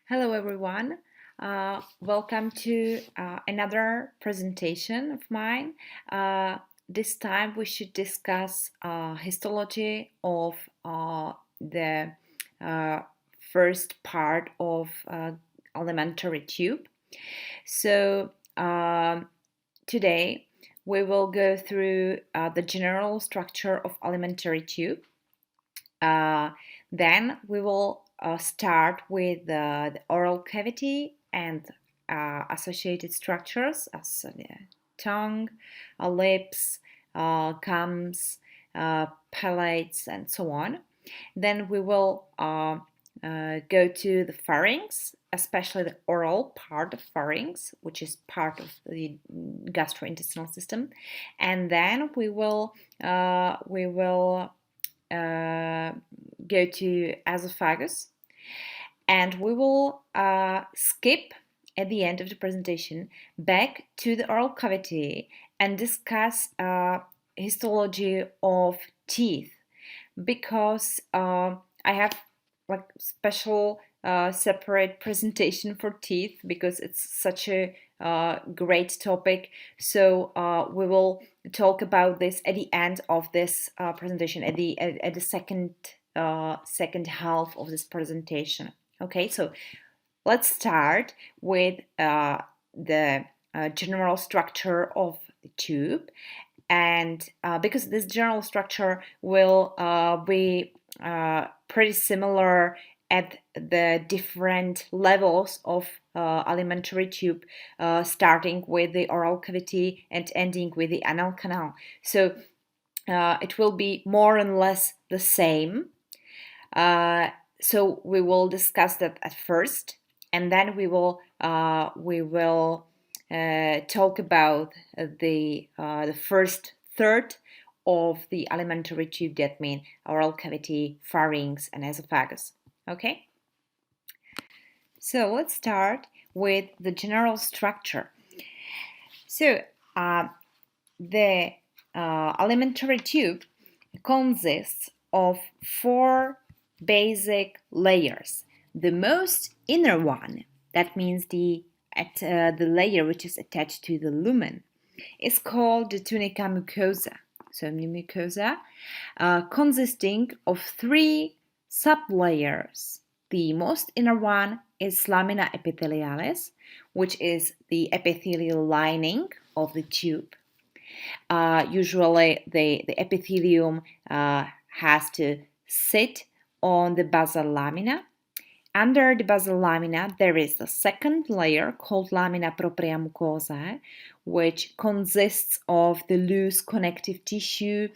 Hello everyone. Welcome to another presentation of mine. This time we should discuss histology of the uh, first part of alimentary tube. So today we will go through the general structure of alimentary tube. Then we will start with the oral cavity and associated structures as tongue, lips, gums, palates, and so on. Then we will go to the pharynx, especially the oral part of pharynx, which is part of the gastrointestinal system, and then we will go to esophagus, and we will skip at the end of the presentation back to the oral cavity and discuss histology of teeth, because I have like special separate presentation for teeth because it's such a great topic. So we will talk about this at the end of this presentation, at the second half of this presentation. Okay, so let's start with the general structure of the tube, and because this general structure will be pretty similar at the different levels of alimentary tube, starting with the oral cavity and ending with the anal canal. So it will be more and less the same. So we will discuss that at first, and then we will talk about the first third of the alimentary tube, that means oral cavity, pharynx, and esophagus. Okay? So let's start with the general structure. So the alimentary tube consists of four basic layers. The most inner one, that means the layer which is attached to the lumen, is called the tunica mucosa. So mucosa, consisting of three sublayers. The most inner one is lamina epithelialis, which is the epithelial lining of the tube. Usually the epithelium has to sit on the basal lamina. Under the basal lamina, there is the second layer called lamina propria mucosa, which consists of the loose connective tissue,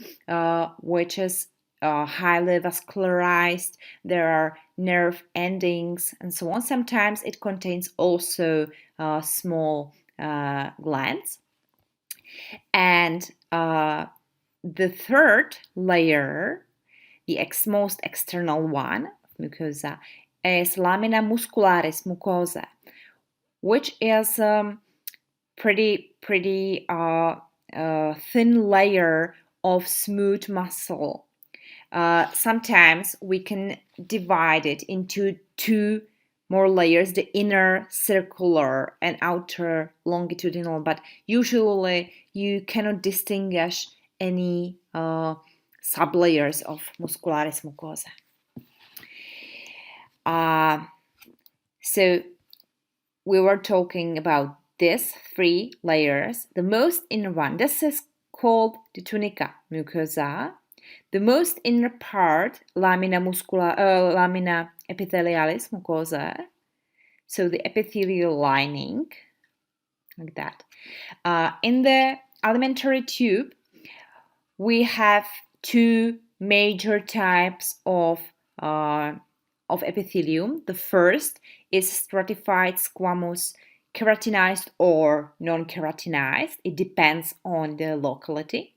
which is highly vascularized. There are nerve endings and so on. Sometimes it contains also small glands. And the third layer, the most external one, mucosa, is lamina muscularis mucosa, which is pretty thin layer of smooth muscle. Sometimes we can divide it into two more layers, the inner circular and outer longitudinal, but usually you cannot distinguish any sublayers of muscularis mucosa. So we were talking about these three layers. The most inner one, this is called the tunica mucosa. The most inner part, lamina epithelialis mucosa, so the epithelial lining, like that. In the alimentary tube, we have two major types of epithelium. The first is stratified squamous, keratinized or non-keratinized. It depends on the locality.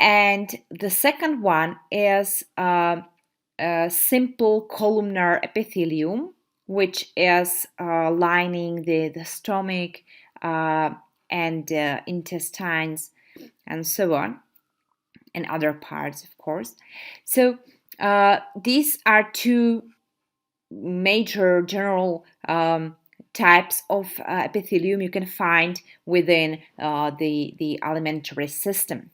And the second one is a simple columnar epithelium, which is lining the stomach and intestines and so on, and other parts, of course. So these are two major general types of epithelium you can find within the alimentary system.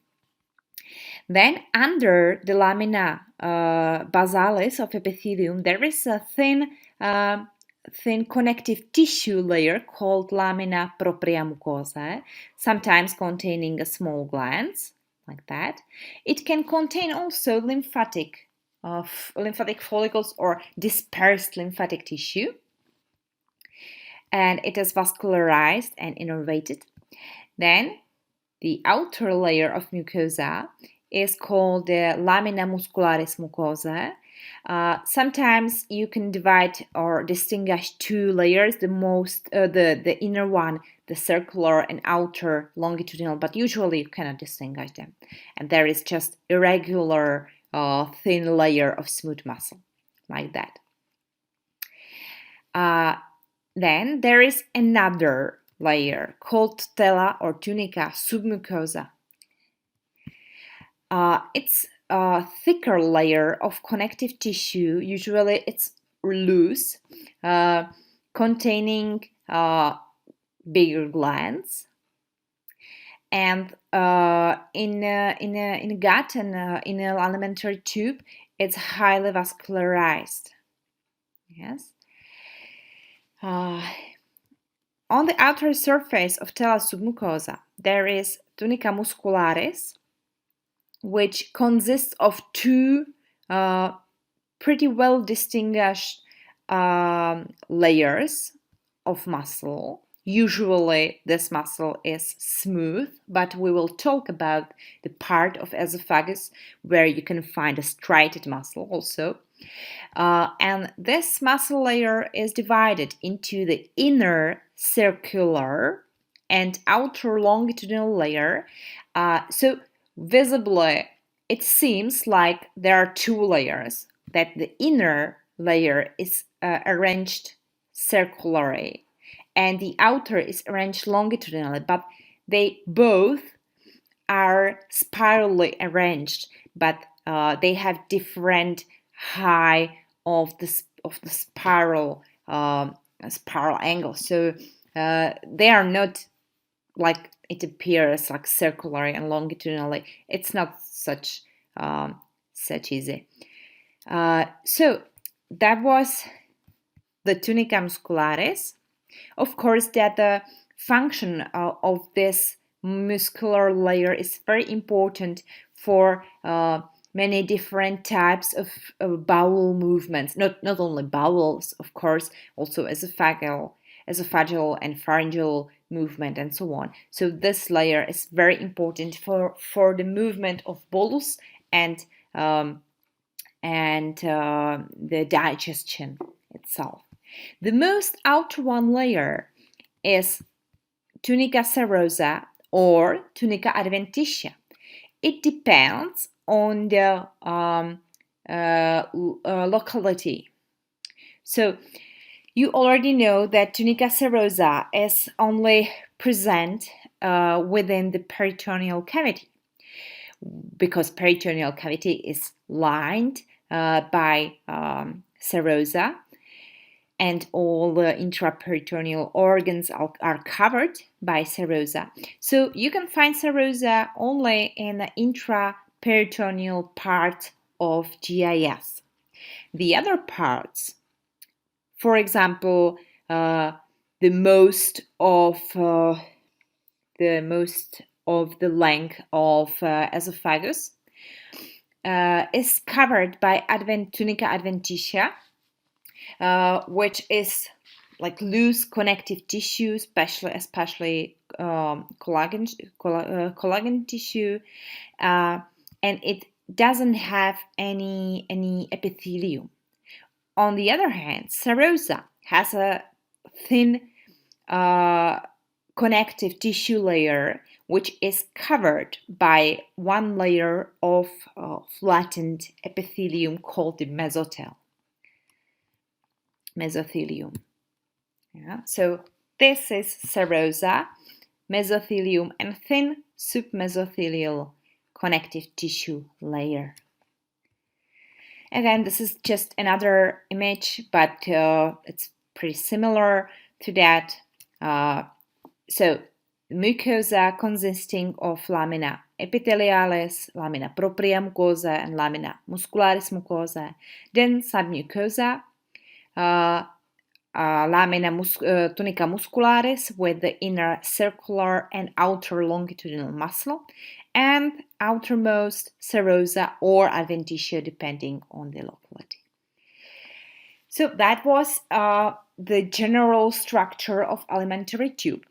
Then under the lamina basalis of epithelium, there is a thin connective tissue layer called lamina propria mucosa, sometimes containing a small glands, like that. It can contain also lymphatic follicles or dispersed lymphatic tissue, and it is vascularized and innervated. Then the outer layer of mucosa is called the lamina muscularis mucosa. Sometimes you can divide or distinguish two layers, the inner one, the circular, and outer longitudinal, but usually you cannot distinguish them. And there is just irregular thin layer of smooth muscle, like that. Then there is another layer called tela or tunica submucosa. It's a thicker layer of connective tissue. Usually it's loose, containing bigger glands. And in a gut and in an alimentary tube, it's highly vascularized. Yes. On the outer surface of tela submucosa, there is tunica muscularis, which consists of two pretty well distinguished layers of muscle. Usually this muscle is smooth, but we will talk about the part of esophagus where you can find a striated muscle also. And this muscle layer is divided into the inner circular and outer longitudinal layer. So visibly, it seems like there are two layers, that the inner layer is arranged circularly and the outer is arranged longitudinally, but they both are spirally arranged, but they have different height of the spiral angle. So they are not like it appears like circularly and longitudinally. It's not such easy. So that was the tunica muscularis. Of course, that the function of this muscular layer is very important for many different types of bowel movements. Not only bowels, of course, also esophageal and pharyngeal movement and so on. So this layer is very important for the movement of bolus and the digestion itself. The most outer one layer is tunica serosa or tunica adventitia. It depends on the locality. So you already know that tunica serosa is only present within the peritoneal cavity, because peritoneal cavity is lined by serosa, and all the intraperitoneal organs are covered by serosa. So you can find serosa only in the intraperitoneal part of GIS. The other parts, for example, the most of the length of esophagus is covered by tunica adventitia, which is like loose connective tissue, especially collagen tissue, and it doesn't have any epithelium. On the other hand, serosa has a thin connective tissue layer, which is covered by one layer of flattened epithelium called the mesothelium. Yeah. So this is serosa, mesothelium, and thin submesothelial connective tissue layer. Again, this is just another image, but it's pretty similar to that. So mucosa consisting of lamina epithelialis, lamina propria mucosa, and lamina muscularis mucosa. Then submucosa, lamina tunica muscularis with the inner circular and outer longitudinal muscle, and outermost serosa or adventitia depending on the locality. So that was the general structure of alimentary tube.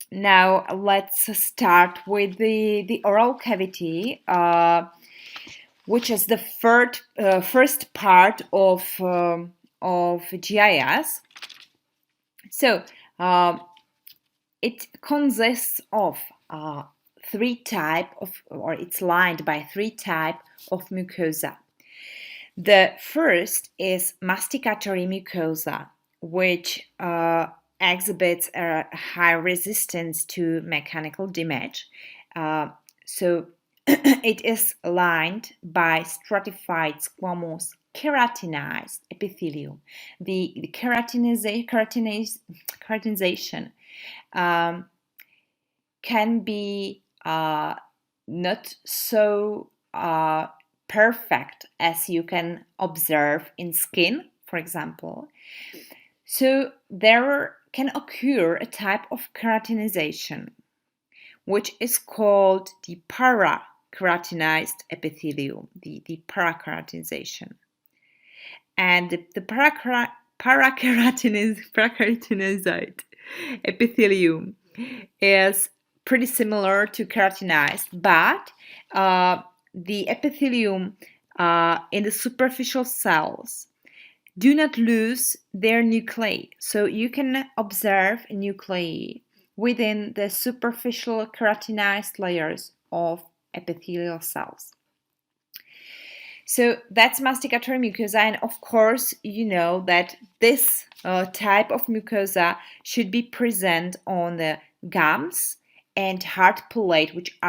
Now let's start with the oral cavity, which is the first part of GIS. So it consists of it's lined by three types of mucosa. The first is masticatory mucosa, which exhibits a high resistance to mechanical damage. So it is lined by stratified squamous keratinized epithelium. The keratinization can be not so perfect as you can observe in skin, for example. So there can occur a type of keratinization, which is called the para-keratinized epithelium, the para-keratinization. And the para-keratinized epithelium is pretty similar to keratinized, but the epithelium in the superficial cells do not lose their nuclei. So you can observe nuclei within the superficial keratinized layers of epithelial cells. So that's masticatory mucosa, and of course you know that this type of mucosa should be present on the gums and hard palate, which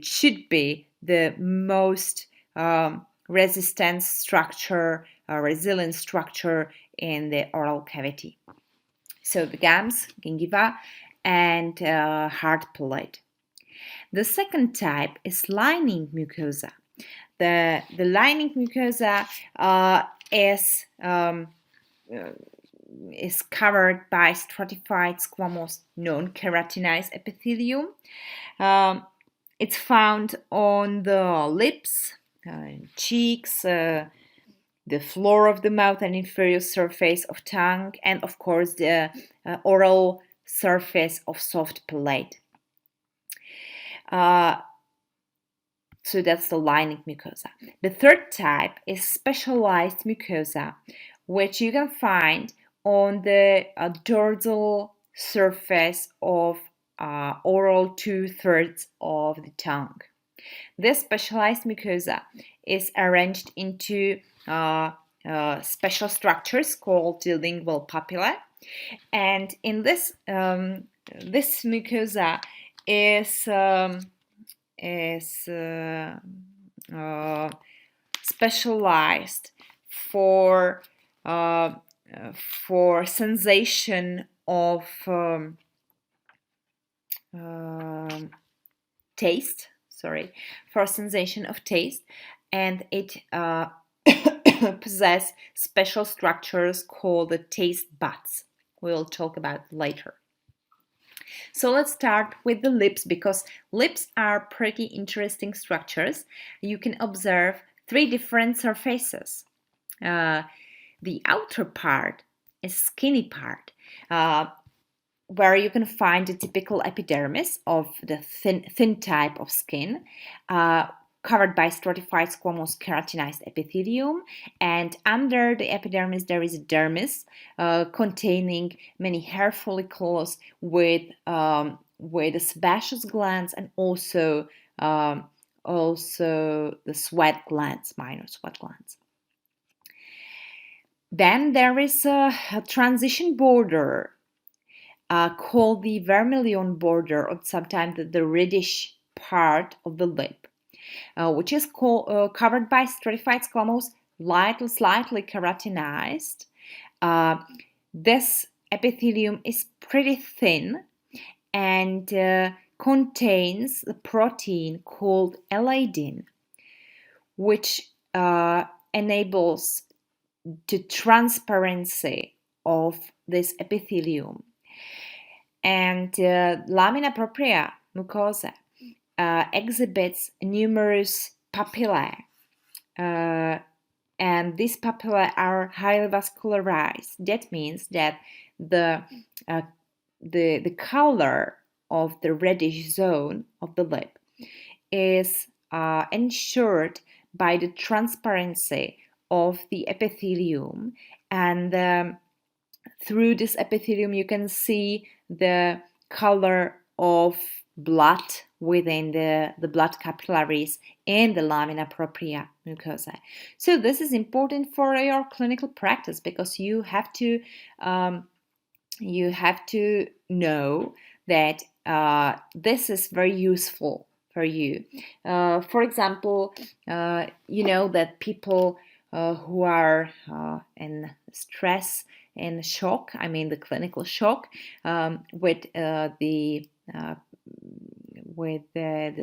should be the most resilient structure in the oral cavity. So the gums, gingiva, and hard palate. The second type is lining mucosa. The lining mucosa is covered by stratified squamous non-keratinized epithelium. It's found on the lips, cheeks, the floor of the mouth and inferior surface of tongue, and of course the oral surface of soft palate. So that's the lining mucosa. The third type is specialized mucosa, which you can find on the dorsal surface of oral 2/3 of the tongue. This specialized mucosa is arranged into special structures called the lingual papillae, and in this mucosa is specialized for sensation of taste. For sensation of taste, and it possess special structures called the taste buds. We'll talk about later. So let's start with the lips, because lips are pretty interesting structures. You can observe three different surfaces. The outer part is skinny part, where you can find the typical epidermis of the thin type of skin, covered by stratified squamous keratinized epithelium, and under the epidermis there is a dermis containing many hair follicles with the sebaceous glands, and also the sweat glands, minor sweat glands. Then there is a transition border called the vermilion border, or sometimes the reddish part of the lip. which is covered by stratified squamous, slightly keratinized. This epithelium is pretty thin and contains the protein called eladin, which enables the transparency of this epithelium. And lamina propria mucosa exhibits numerous papillae, and these papillae are highly vascularized. That means that the color of the reddish zone of the lip is ensured by the transparency of the epithelium, and through this epithelium you can see the color of blood within the blood capillaries in the lamina propria mucosa. So this is important for your clinical practice because you have to know that this is very useful for you. For example, you know that people who are in stress and shock, I mean the clinical shock, with the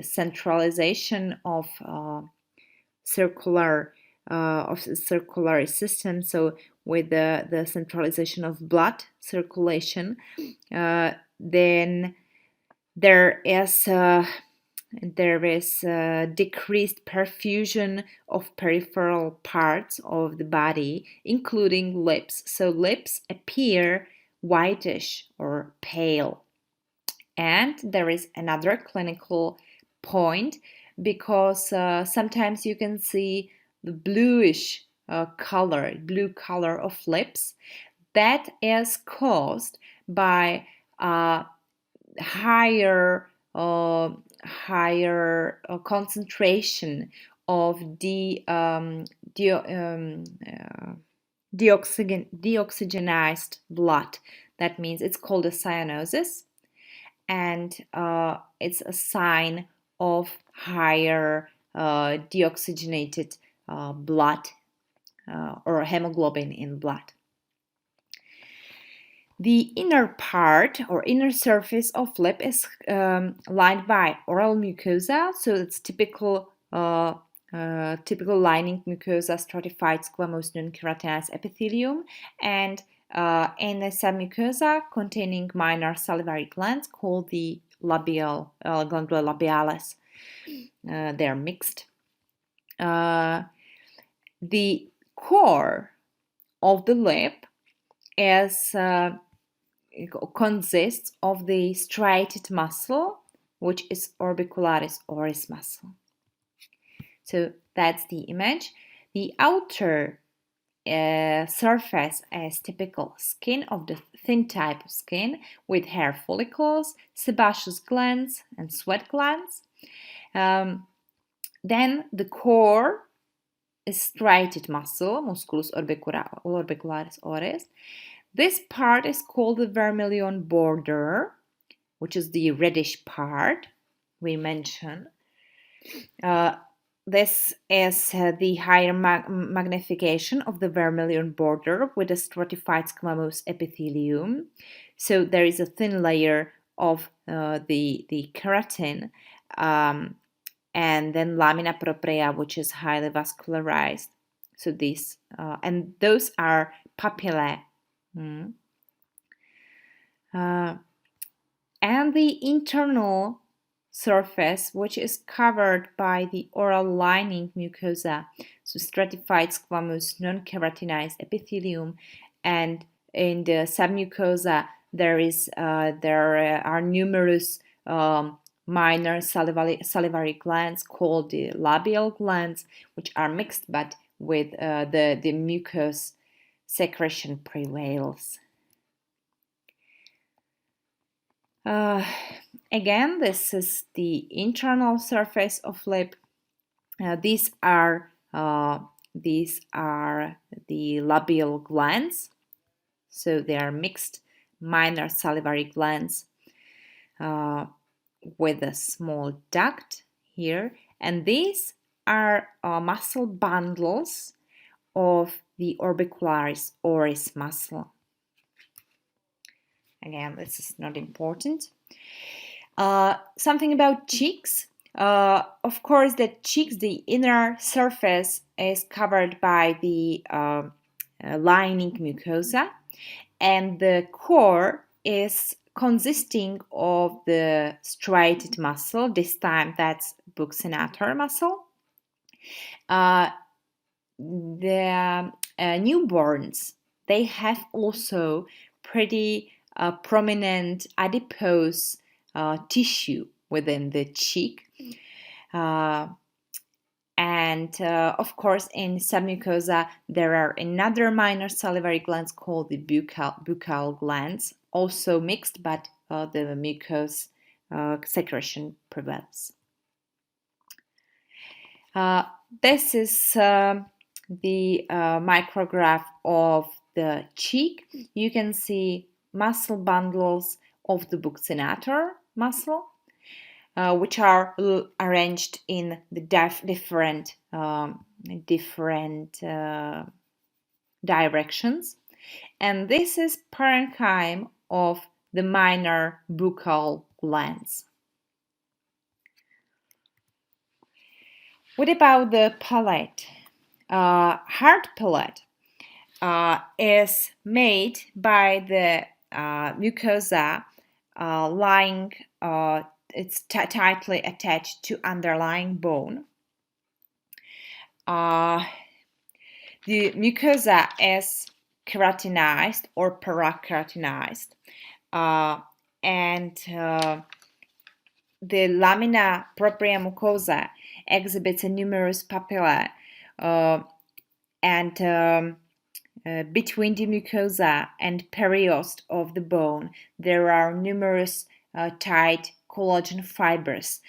centralization of circular system, so with the centralization of blood circulation, then there is decreased perfusion of peripheral parts of the body, including lips. So lips appear whitish or pale. And there is another clinical point because sometimes you can see the bluish blue color of lips. That is caused by higher concentration of deoxygenized blood. That means it's called a cyanosis, and it's a sign of higher deoxygenated blood or hemoglobin in blood. The inner part or inner surface of lip is lined by oral mucosa, so it's typical lining mucosa, stratified squamous non-keratinized epithelium, and in a submucosa containing minor salivary glands called the Glandula labialis. They're mixed. The core of the lip consists of the striated muscle, which is orbicularis oris muscle. So that's the image. The outer surface is typical skin of the thin type of skin with hair follicles, sebaceous glands, and sweat glands. Then the core is striated muscle, musculus orbicularis oris. This part is called the vermilion border, which is the reddish part we mentioned. This is the higher magnification of the vermilion border with a stratified squamous epithelium. So there is a thin layer of the keratin, and then lamina propria, which is highly vascularized. So these and those are papillae. And the internal surface, which is covered by the oral lining mucosa, so stratified squamous non-keratinized epithelium, and in the submucosa there are numerous minor salivary glands called the labial glands, which are mixed, but with the mucous secretion prevails. Again, this is the internal surface of lip. These are the labial glands, so they are mixed minor salivary glands with a small duct here, And these are muscle bundles of the orbicularis oris muscle. Again, this is not important. Something about cheeks. Of course, the cheeks, the inner surface is covered by the lining mucosa, and the core is consisting of the striated muscle. This time that's buccinator muscle. The newborns, they have also pretty prominent adipose tissue within the cheek. Of course, in submucosa, there are another minor salivary glands called the buccal glands, also mixed, but the mucous secretion prevails. This is the micrograph of the cheek. You can see muscle bundles of the buccinator muscle, which are arranged in the different directions. And this is parenchyme of the minor buccal glands. What about the palate? Hard palate is made by the mucosa lying, it's tightly attached to underlying bone. The mucosa is keratinized or parakeratinized, and the lamina propria mucosa exhibits a numerous papillae, and between the mucosa and periost of the bone, there are numerous tight collagen fibers,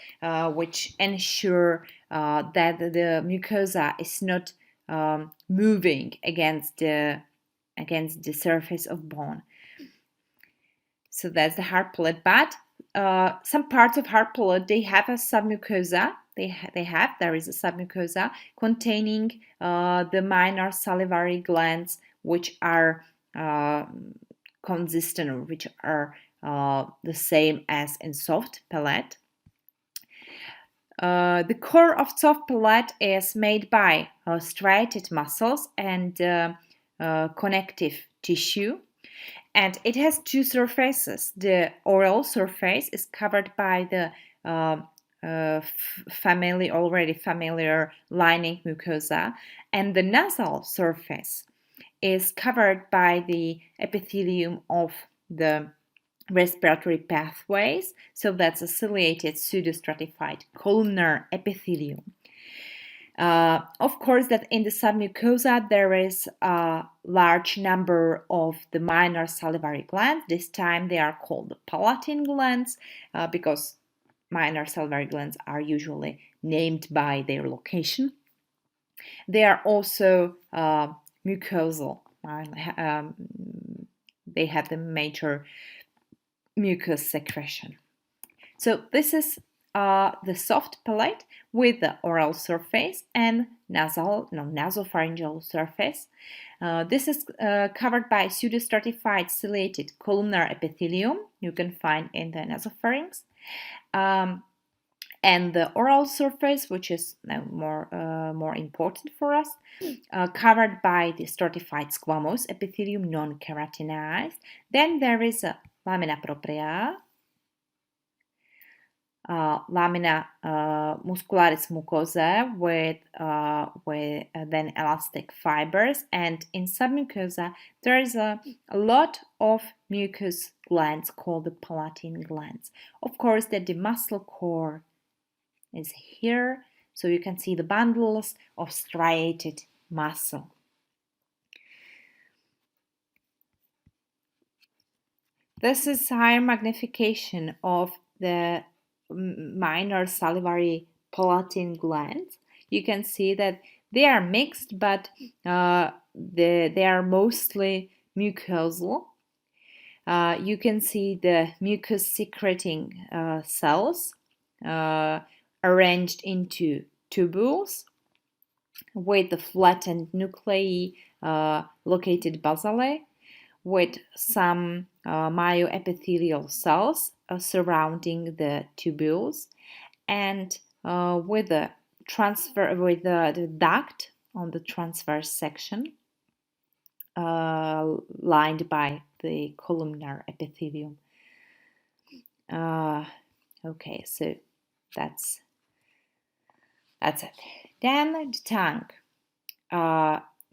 which ensure that the mucosa is not moving against the surface of bone. So that's the hard palate. But some parts of hard palate, they have a submucosa. There is a submucosa containing the minor salivary glands, which are consistent, or which are the same as in soft palate. The core of soft palate is made by striated muscles and connective tissue, and it has two surfaces. The oral surface is covered by the already familiar lining mucosa, and the nasal surface is covered by the epithelium of the respiratory pathways. So that's a ciliated pseudostratified columnar epithelium. Of course, that in the submucosa there is a large number of the minor salivary glands. This time they are called the palatine glands because minor salivary glands are usually named by their location. They are also mucosal. They have the major mucus secretion. So this is the soft palate with the oral surface and nasopharyngeal surface. This is covered by pseudostratified ciliated columnar epithelium you can find in the nasopharynx. And the oral surface, which is more important for us, covered by the stratified squamous epithelium, non-keratinized. Then there is a lamina propria, lamina muscularis mucosa with then elastic fibers, and in submucosa there is a lot of mucous glands called the palatine glands. Of course, that the muscle core is here, so you can see the bundles of striated muscle. This is higher magnification of the minor salivary palatine glands. You can see that they are mixed, but they are mostly mucosal. You can see the mucus secreting cells arranged into tubules with the flattened nuclei located basally, with some myoepithelial cells surrounding the tubules, and with the duct on the transverse section, lined by the columnar epithelium. Okay, so that's it. Then the tongue.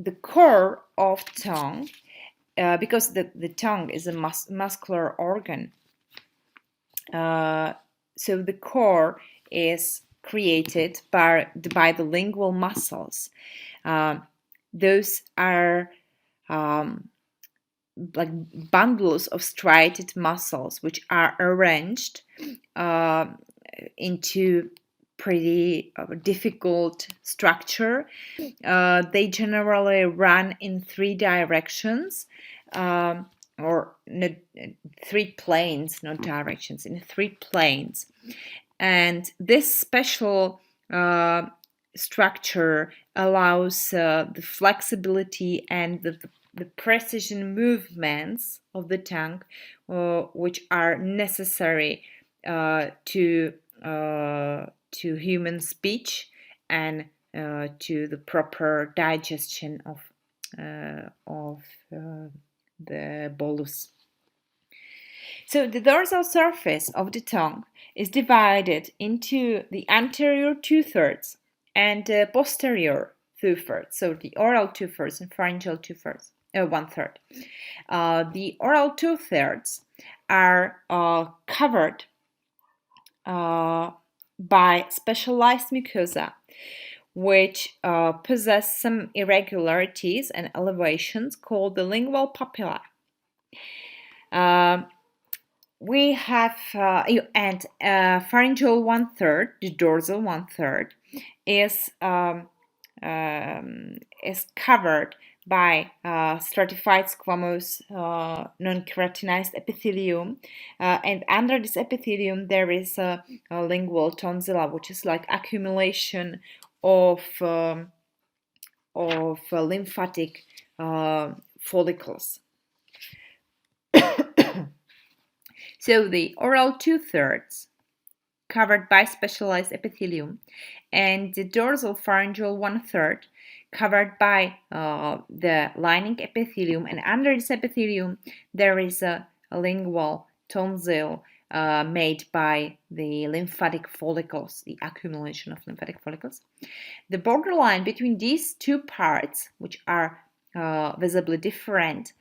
The core of tongue, because the tongue is a muscular organ, so the core is created by the lingual muscles. Those are like bundles of striated muscles which are arranged into pretty difficult structure. They generally run in 3 directions, or no, 3 planes, not directions, in 3 planes. And this special structure allows the flexibility and the precision movements of the tongue, which are necessary to human speech and to the proper digestion of the bolus. So the dorsal surface of the tongue is divided into the anterior 2/3 and posterior 2/3. So the oral 2/3 and pharyngeal 2/3, 1/3. The oral 2/3 are covered by specialized mucosa, which possess some irregularities and elevations called the lingual papilla. We have pharyngeal 1/3, the dorsal 1/3, is covered by stratified squamous non-keratinized epithelium, and under this epithelium there is a lingual tonsilla, which is like accumulation of lymphatic follicles. So the oral 2/3 covered by specialized epithelium, and the dorsal pharyngeal 1/3 covered by the lining epithelium, and under this epithelium there is a lingual tonsil made by the lymphatic follicles, the accumulation of lymphatic follicles. The borderline between these 2 parts, which are visibly different,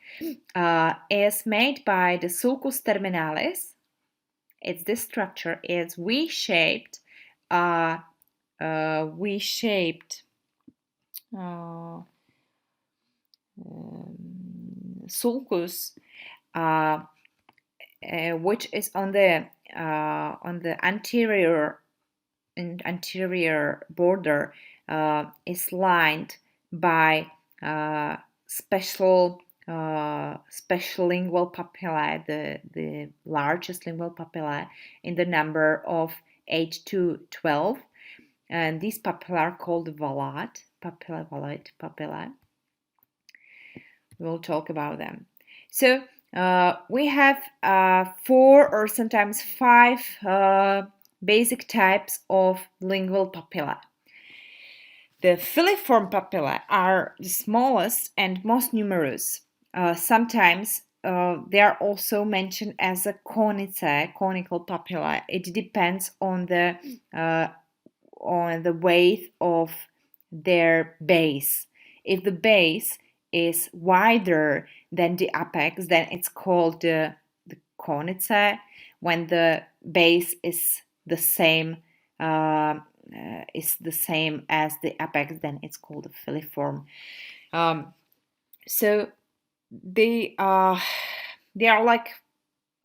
is made by the sulcus terminalis. It's this structure. It's V-shaped, sulcus, which is on the anterior border, is lined by special lingual papillae, the largest lingual papillae in the number of 8 to 12, and these papillae are called Palate papillae. We'll talk about them. So we have 4 or sometimes 5 basic types of lingual papillae. The filiform papillae are the smallest and most numerous. Sometimes they are also mentioned as a conical papillae. It depends on the weight of their base. If the base is wider than the apex, then it's called the conice. When the base is the same as the apex, then it's called a filiform. So they are like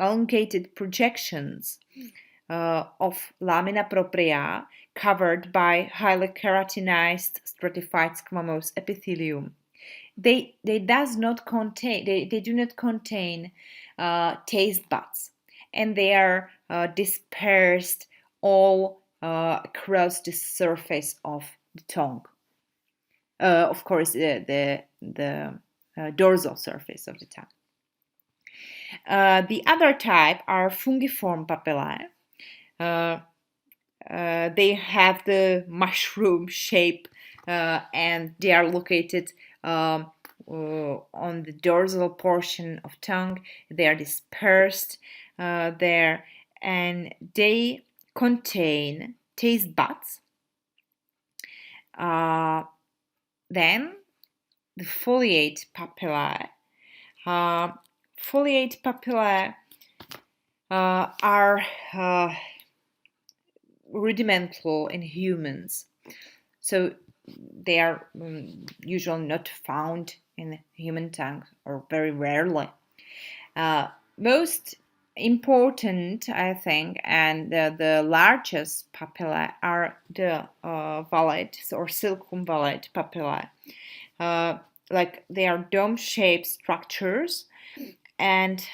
elongated projections of lamina propria covered by highly keratinized stratified squamous epithelium. They do not contain taste buds, and they are dispersed all across the surface of the tongue. Of course, the dorsal surface of the tongue. The other type are fungiform papillae. They have the mushroom shape and they are located on the dorsal portion of tongue. They are dispersed there and they contain taste buds. Then the foliate papillae. Foliate papillae are rudimental in humans, so they are usually not found in human tongue or very rarely. Most important, I think, and the largest papillae are the valate or circumvallate papillae. Like they are dome-shaped structures, and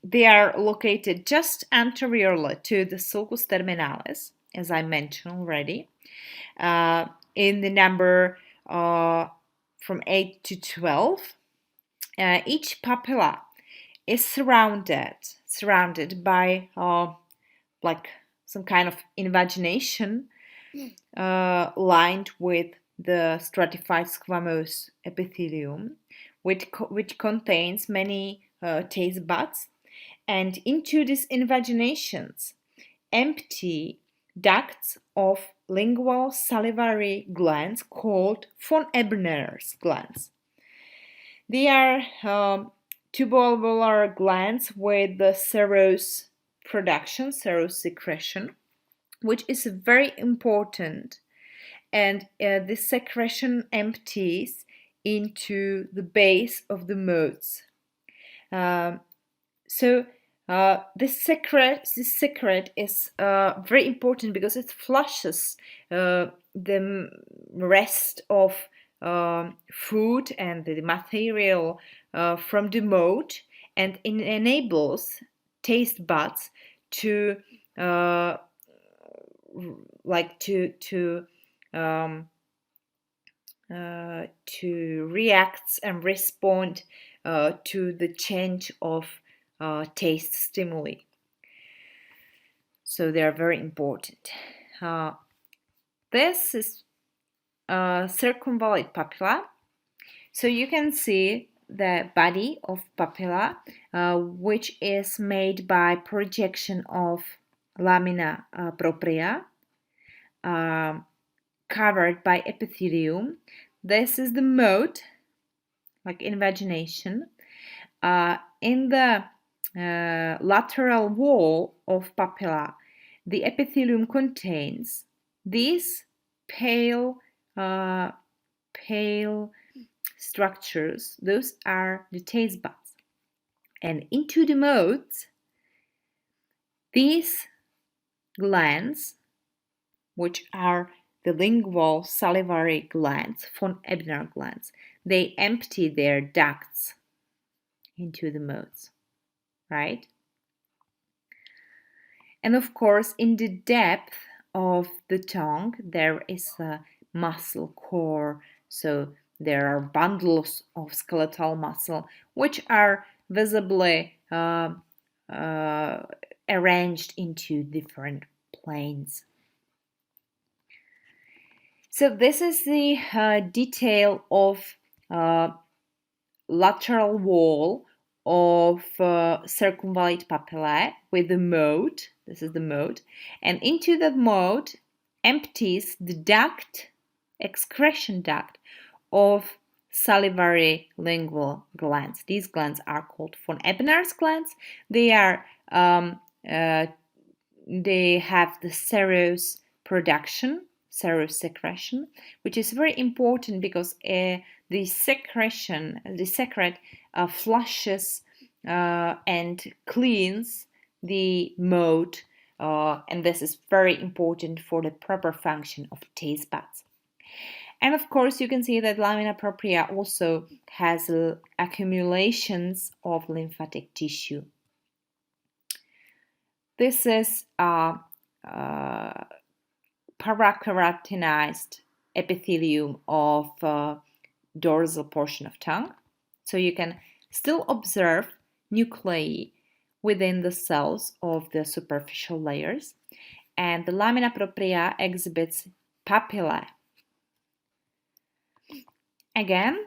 they are located just anteriorly to the sulcus terminalis, as I mentioned already, in the number from 8 to 12. Each papilla is surrounded by like some kind of invagination lined with the stratified squamous epithelium, which contains many taste buds, and into these invaginations empty ducts of lingual salivary glands called von Ebner's glands. They are tubular glands with the serous production, serous secretion, which is very important, and this secretion empties into the base of the modes. So this secret is very important because it flushes the rest of food and the material from the mode, and it enables taste buds to react and respond to the change of taste stimuli. So they are very important. This is circumvallate papilla. So you can see the body of papilla, which is made by projection of lamina propria, covered by epithelium. This is the mode, like invagination. In the lateral wall of papilla, the epithelium contains these pale structures. Those are the taste buds. And into the modes, these glands, which are the lingual salivary glands, von Ebner glands, they empty their ducts into the modes, right? And of course, in the depth of the tongue, there is a muscle core. So there are bundles of skeletal muscle which are visibly arranged into different planes. So this is the detail of lateral wall of circumvallate papillae with the mode. This is the mode, and into that mode empties the duct, excretion duct of salivary lingual glands. These glands are called von Ebner's glands. They are they have the serous production, serous secretion, which is very important because the secret flushes and cleans the mode, and this is very important for the proper function of taste buds. And of course, you can see that lamina propria also has accumulations of lymphatic tissue. This is parakeratinized epithelium of dorsal portion of tongue. So you can still observe nuclei within the cells of the superficial layers. And the lamina propria exhibits papillae. Again,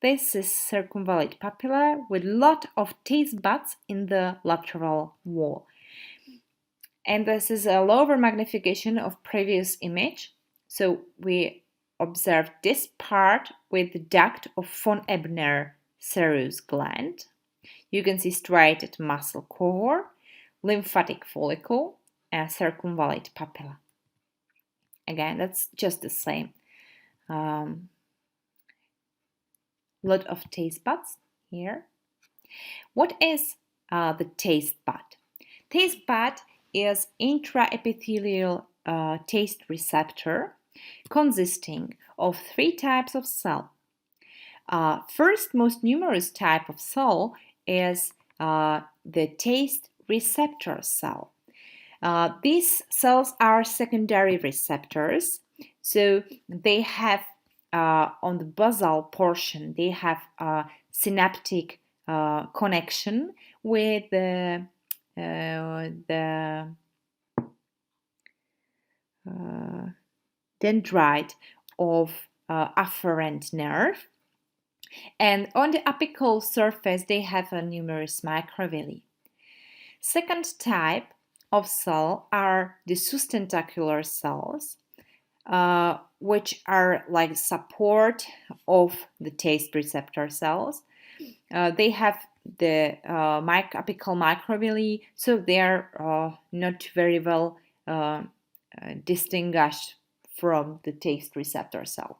this is circumvallate papilla with lot of taste buds in the lateral wall. And this is a lower magnification of previous image. So we observed this part with the duct of von Ebner serous gland. You can see striated muscle core, lymphatic follicle, and circumvallate papilla. Again, that's just the same. Lot of taste buds here. What is the taste bud? Taste bud is intraepithelial taste receptor consisting of 3 types of cell. First, most numerous type of cell is the taste receptor cell. These cells are secondary receptors, so they have on the basal portion, they have a synaptic connection with the dendrite of afferent nerve. And on the apical surface, they have a numerous microvilli. Second type of cell are the sustentacular cells, which are like support of the taste receptor cells. They have the apical microvilli, so they are not very well distinguished from the taste receptor cell.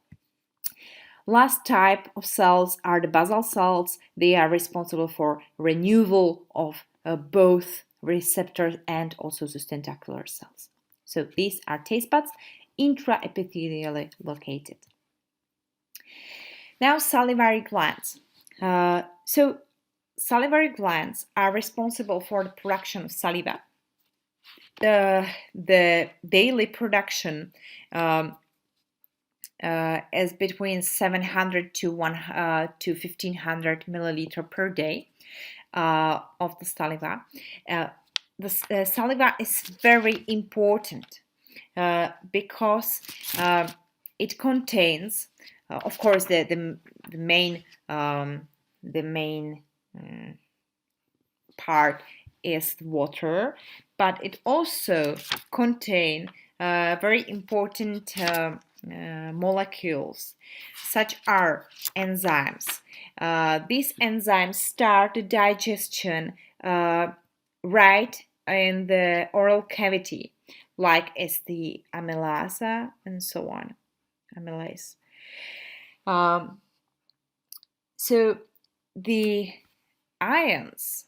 Last type of cells are the basal cells. They are responsible for renewal of both receptors and also sustentacular cells. So these are taste buds, intraepithelially located. Now salivary glands. So salivary glands are responsible for the production of saliva. The daily production is between 700 to 1500 milliliter per day of the saliva. The saliva is very important because it contains, of course, the main part is water, but it also contains very important molecules, such are enzymes. These enzymes start the digestion right in the oral cavity, like is the amylase and so on. Amylase. So the ions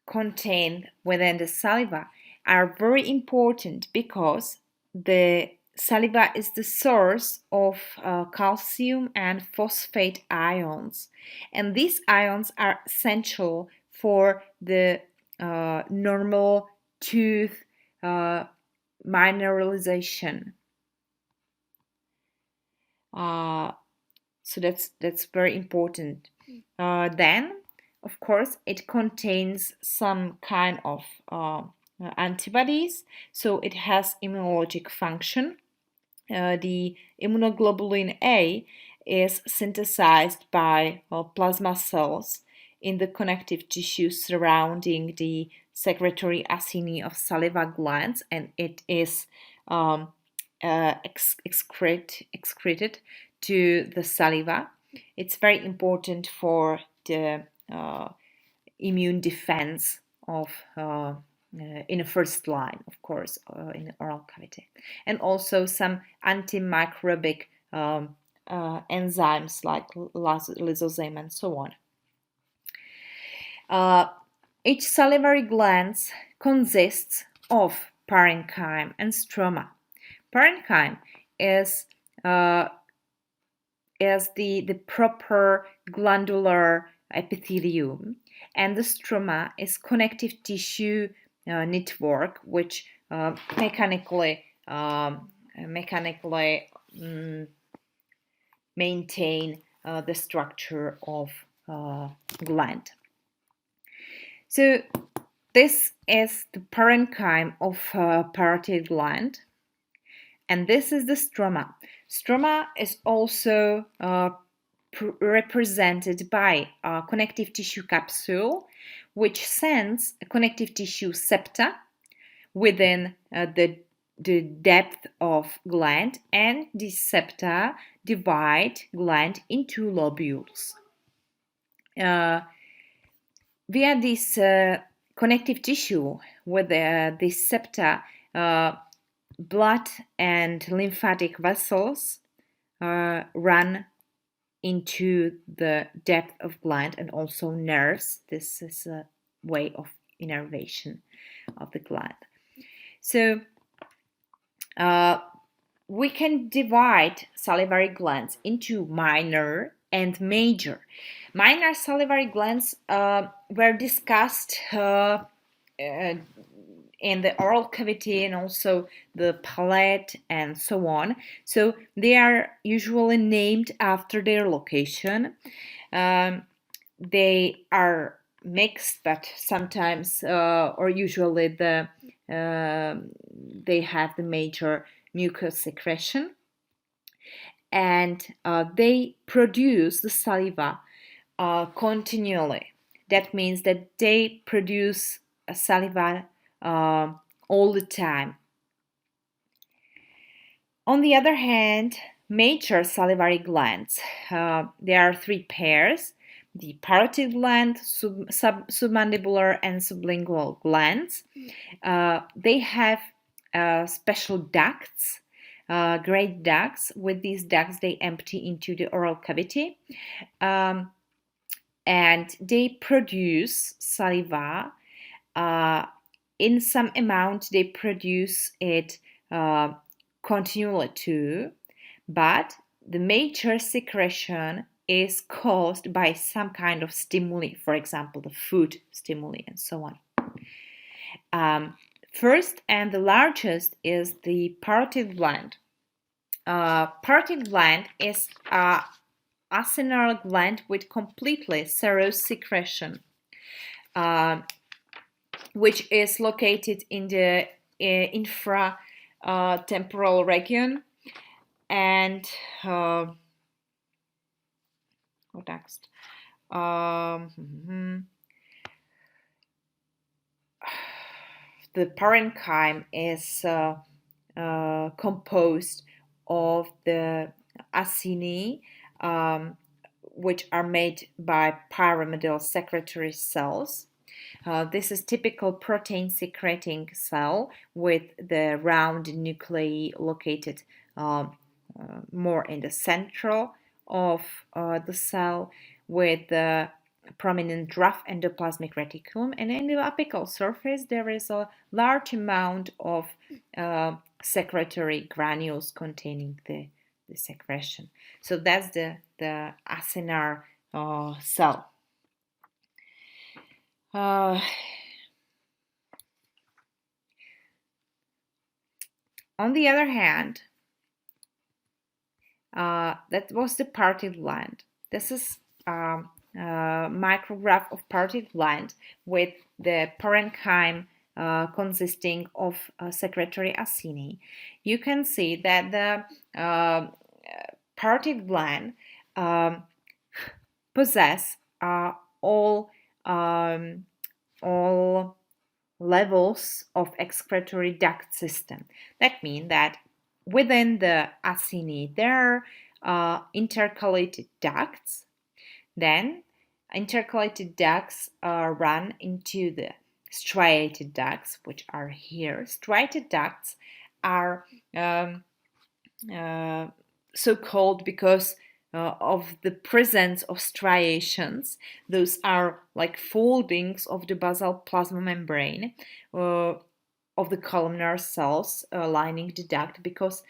contained within the saliva are very important because the saliva is the source of calcium and phosphate ions, and these ions are essential for the normal tooth mineralization. So that's very important. Then, of course, it contains some kind of antibodies, so it has immunologic function. The immunoglobulin A is synthesized by plasma cells in the connective tissue surrounding the secretory acini of saliva glands, and it is excreted to the saliva. It's very important for the immune defense of in the first line, of course, in the oral cavity, and also some antimicrobic enzymes like lysozyme and so on. Each salivary gland consists of parenchyme and stroma. Parenchyme is the proper glandular epithelium, and the stroma is connective tissue network which mechanically mechanically maintain the structure of gland. So this is the parenchyma of parotid gland, and this is the stroma. Stroma is also represented by a connective tissue capsule, which sends a connective tissue septa within the depth of gland, and these septa divide gland into lobules. Via this connective tissue with this septa, blood and lymphatic vessels run into the depth of gland, and also nerves. This is a way of innervation of the gland. So we can divide salivary glands into minor and major. Minor salivary glands were discussed in the oral cavity and also the palate and so on. So they are usually named after their location. They are mixed, but sometimes or usually they have the major mucous secretion, and they produce the saliva continually. That means that they produce a saliva all the time. On the other hand, major salivary glands, there are three pairs: the parotid gland, submandibular and sublingual glands. They have special ducts, great ducts. With these ducts, they empty into the oral cavity, and they produce saliva. In some amount, they produce it continually too, but the major secretion is caused by some kind of stimuli, for example, the food stimuli and so on. First and the largest is the parotid gland. Parotid gland is an acinar gland with completely serous secretion, which is located in the infratemporal region. And what next? The parenchyma is composed of the acini, which are made by pyramidal secretory cells. This is typical protein secreting cell with the round nuclei located more in the central of the cell, with the prominent rough endoplasmic reticulum, and in the apical surface there is a large amount of secretory granules containing the secretion. So that's the acinar cell. On the other hand, that was the parotid gland. This is micrograph of parotid gland with the parenchyma consisting of secretory acini. You can see that the parotid gland possess all levels of excretory duct system. That means that within the acini there are intercalated ducts. Then intercalated ducts run into the striated ducts, which are here. Striated ducts are so called because of the presence of striations. Those are like foldings of the basal plasma membrane of the columnar cells lining the duct, because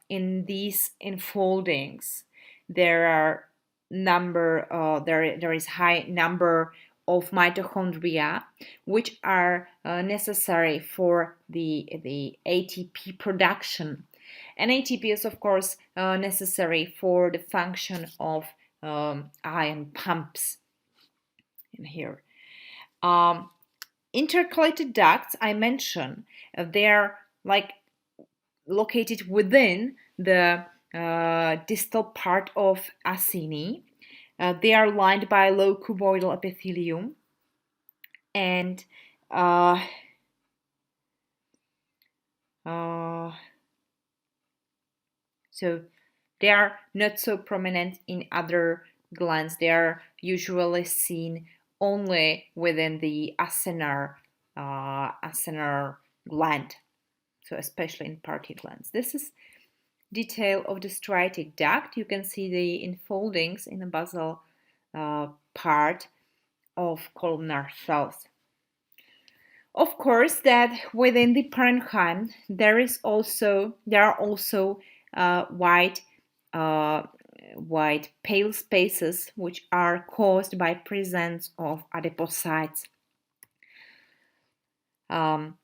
in these enfoldings there are there is high number of mitochondria, which are necessary for the ATP production And ATP is, of course, necessary for the function of ion pumps in here. Intercalated ducts, I mentioned, they're like located within the distal part of acini. They are lined by low cuboidal epithelium, and so they are not so prominent in other glands. They are usually seen only within the acinar gland, so especially in party glands. This is detail of the striatic duct. You can see the enfoldings in the basal part of columnar cells. Of course, that within the parenchyma there are also white pale spaces which are caused by presence of adipocytes. The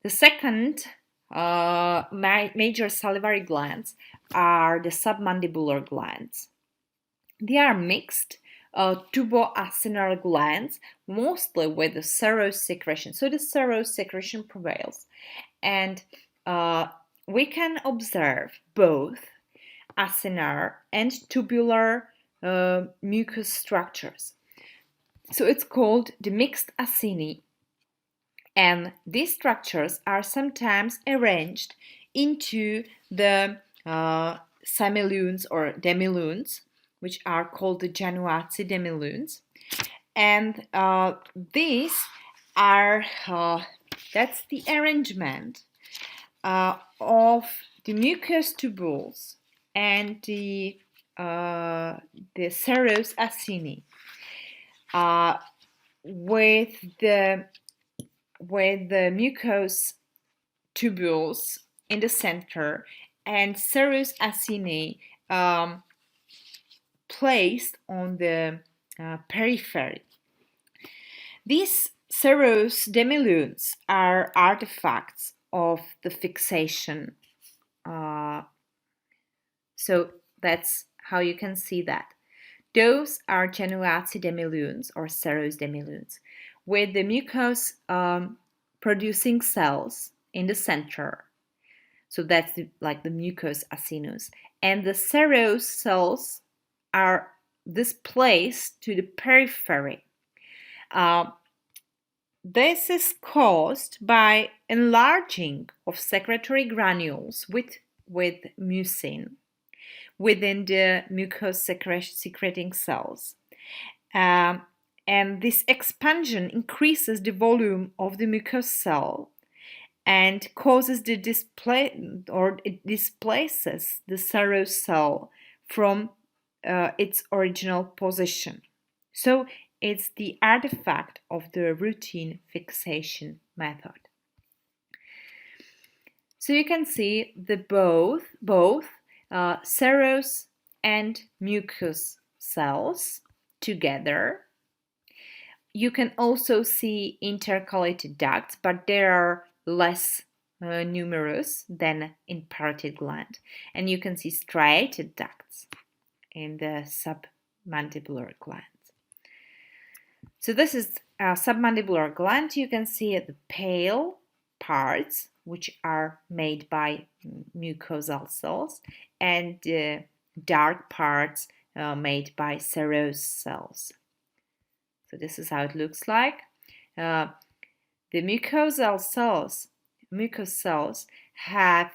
second major salivary glands are the submandibular glands. They are mixed tuboacinar glands, mostly with the serous secretion. So the serous secretion prevails, and we can observe both acinar and tubular mucous structures. So it's called the mixed acini, and these structures are sometimes arranged into the semilunes or demilunes, which are called the Januazzi demilunes, and these are that's the arrangement of the mucous tubules and the serous acini with the mucous tubules in the center and serous acini placed on the periphery. These serous demilunes are artifacts of the fixation. So that's how you can see that. Those are Januazzi demilunes or serous demilunes with the mucous producing cells in the center. So that's like the mucous acinus. And the serous cells are displaced to the periphery. This is caused by enlarging of secretory granules with mucin within the mucous secreting cells. And this expansion increases the volume of the mucous cell and causes the it displaces the serous cell from its original position. So it's the artifact of the routine fixation method. So you can see the both serous and mucous cells together. You can also see intercalated ducts, but they are less numerous than in parotid gland. And you can see striated ducts in the submandibular gland. So this is a submandibular gland. You can see the pale parts, which are made by mucosal cells, and the dark parts made by serous cells. So this is how it looks like. The mucosal cells, mucous cells, have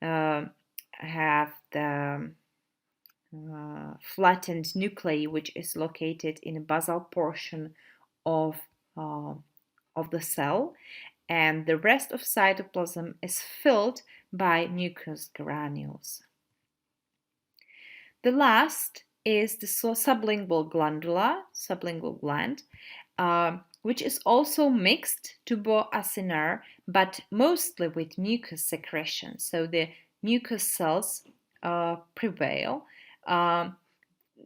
the flattened nuclei, which is located in the basal portion of the cell, and the rest of cytoplasm is filled by mucous granules. The last is the sublingual gland, which is also mixed tuboacinar, but mostly with mucus secretion. So the mucous cells prevail.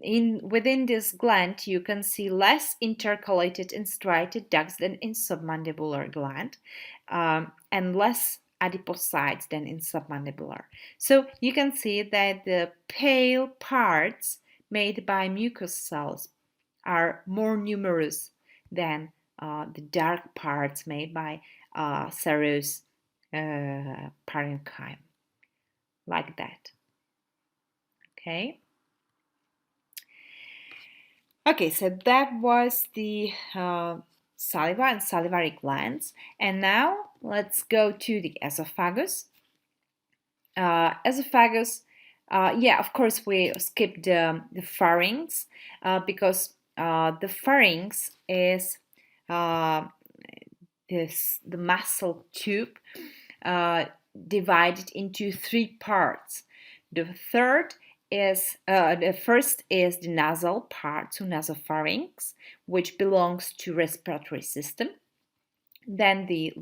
Within this gland, you can see less intercalated and striated ducts than in submandibular gland, and less adipocytes than in submandibular. So you can see that the pale parts made by mucous cells are more numerous than the dark parts made by serous parenchyma, like that. Okay. Okay, so that was the saliva and salivary glands. And now let's go to the esophagus. Esophagus, yeah, of course, we skipped the pharynx because the pharynx is the muscle tube divided into three parts. The first is the nasal part, so nasopharynx, which belongs to respiratory system. Then the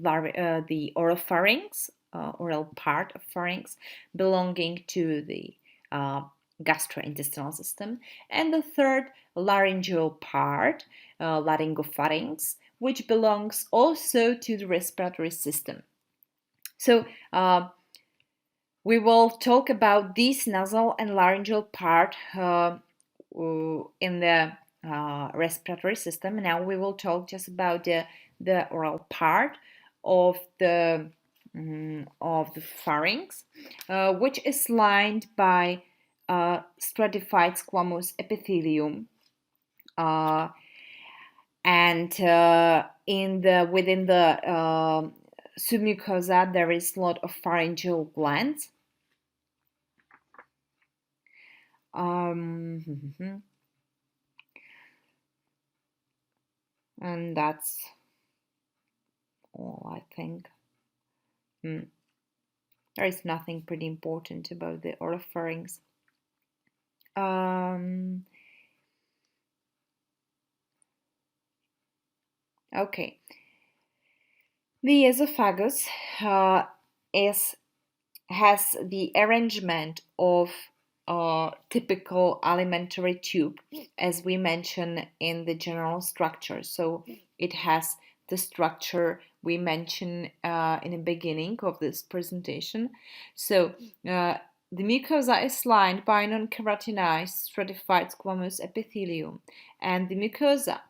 oropharynx, oral part of pharynx, belonging to the gastrointestinal system, and the third laryngeal part, laryngopharynx, which belongs also to the respiratory system. So we will talk about this nasal and laryngeal part in the respiratory system. Now we will talk just about the oral part of the pharynx, which is lined by stratified squamous epithelium, and within the submucosa there is a lot of pharyngeal glands. And that's all, I think. There is nothing pretty important about the oropharynx. Okay. The esophagus has the arrangement of typical alimentary tube, as we mentioned in the general structure. So it has the structure we mentioned in the beginning of this presentation. So the mucosa is lined by non-keratinized stratified squamous epithelium, and the mucosa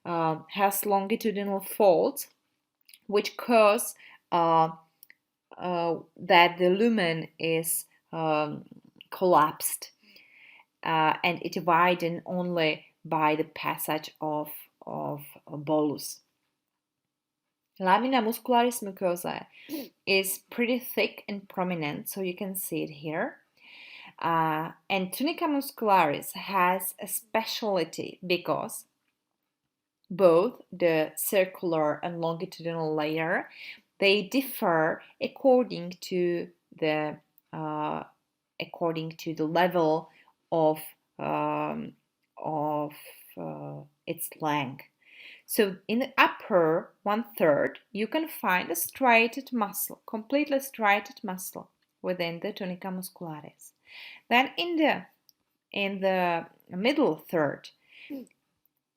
has longitudinal folds which cause that the lumen is collapsed and it widens only by the passage of bolus. Lamina muscularis mucosa is pretty thick and prominent, so you can see it here. And tunica muscularis has a specialty because both the circular and longitudinal layer, they differ according to the level of its length. So in the upper 1/3, you can find a striated muscle, completely striated muscle within the tunica muscularis. Then in the middle third,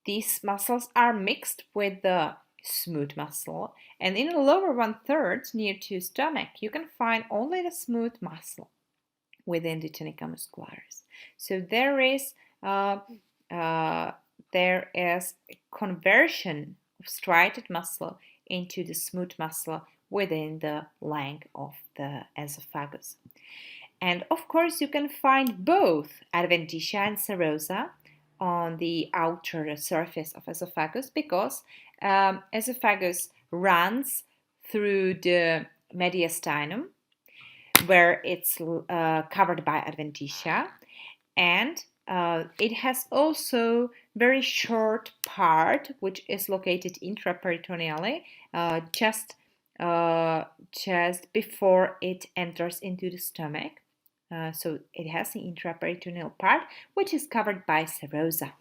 these muscles are mixed with the smooth muscle, and in the lower 1/3 near to stomach, you can find only the smooth muscle within the tunica muscularis. So there is a conversion of striated muscle into the smooth muscle within the length of the esophagus. And of course, you can find both adventitia and serosa on the outer surface of esophagus because esophagus runs through the mediastinum, where it's covered by adventitia, and it has also very short part which is located intraperitoneally, just before it enters into the stomach. So it has the intraperitoneal part which is covered by serosa.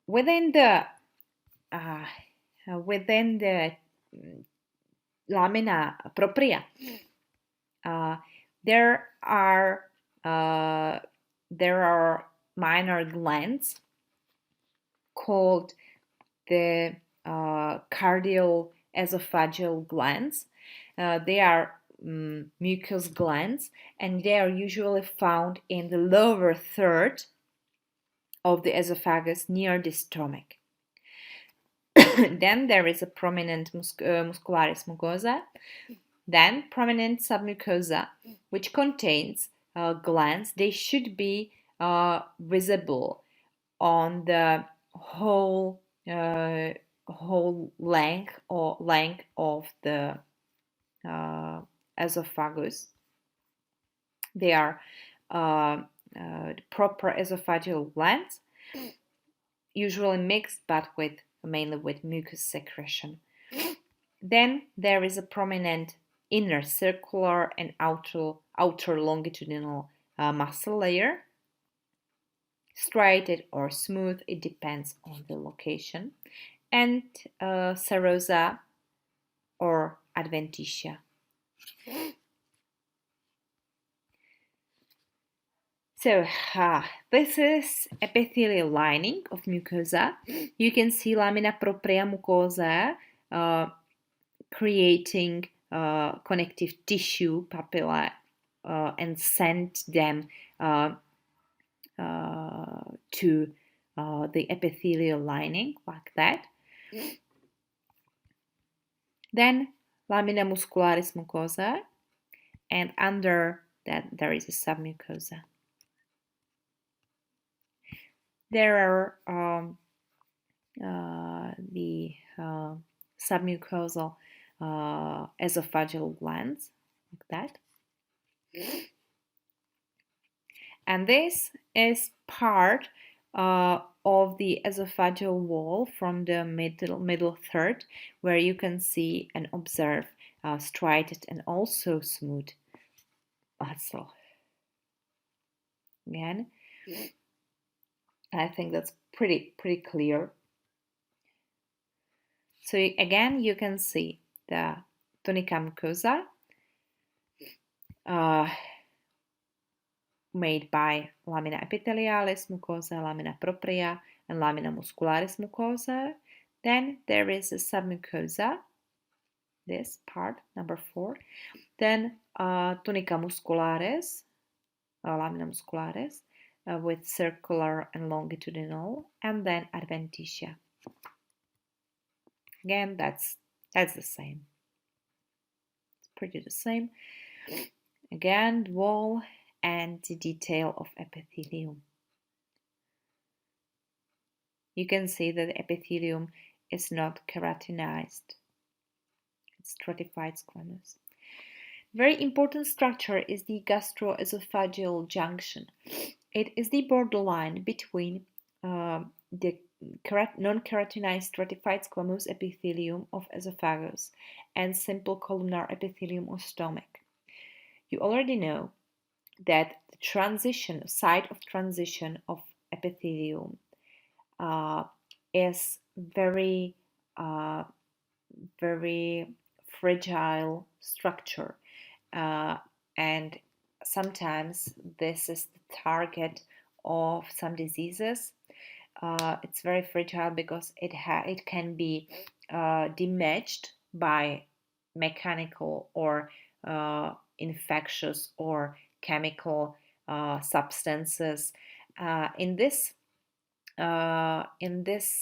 Within the lamina propria, there are minor glands called the cardial esophageal glands. They are mucous glands, and they are usually found in the lower third of the esophagus near the stomach. Then there is a prominent muscularis mucosa, then prominent submucosa, which contains glands. They should be visible on the whole length of the esophagus. They are proper esophageal glands, usually mixed, but mainly with mucus secretion. Then there is a prominent inner circular and outer longitudinal muscle layer, striated or smooth, it depends on the location, and serosa or adventitia. So this is epithelial lining of mucosa. You can see lamina propria mucosa creating connective tissue, papilla, and send them to the epithelial lining like that. Then lamina muscularis mucosa, and under that there is a submucosa. There are the submucosal esophageal glands, like that. And this is part of the esophageal wall from the middle third, where you can see and observe striated and also smooth muscle. Again, I think that's pretty clear. So again, you can see the tunica mucosa made by lamina epithelialis mucosa, lamina propria, and lamina muscularis mucosa. Then there is a submucosa, this part, number 4. Then tunica muscularis, lamina muscularis, with circular and longitudinal, and then adventitia. Again, that's the same. It's pretty the same. Again, the wall and the detail of epithelium. You can see that the epithelium is not keratinized. It's stratified squamous. Very important structure is the gastroesophageal junction. It is the borderline between the non-keratinized stratified squamous epithelium of esophagus and simple columnar epithelium of stomach. You already know that the site of transition of epithelium is very fragile structure, and sometimes this is the target of some diseases. It's very fragile because it can be damaged by mechanical or infectious or chemical substances. In this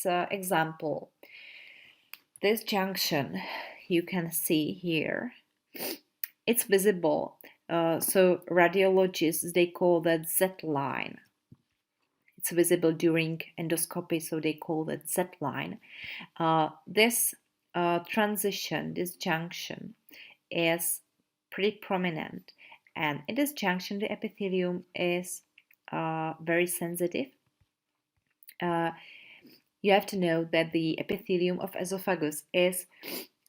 example, this junction you can see here, it's visible. So radiologists, they call that Z line. It's visible during endoscopy, so they call that Z line. This transition, this junction, is pretty prominent, and in this junction the epithelium is very sensitive. You have to know that the epithelium of esophagus is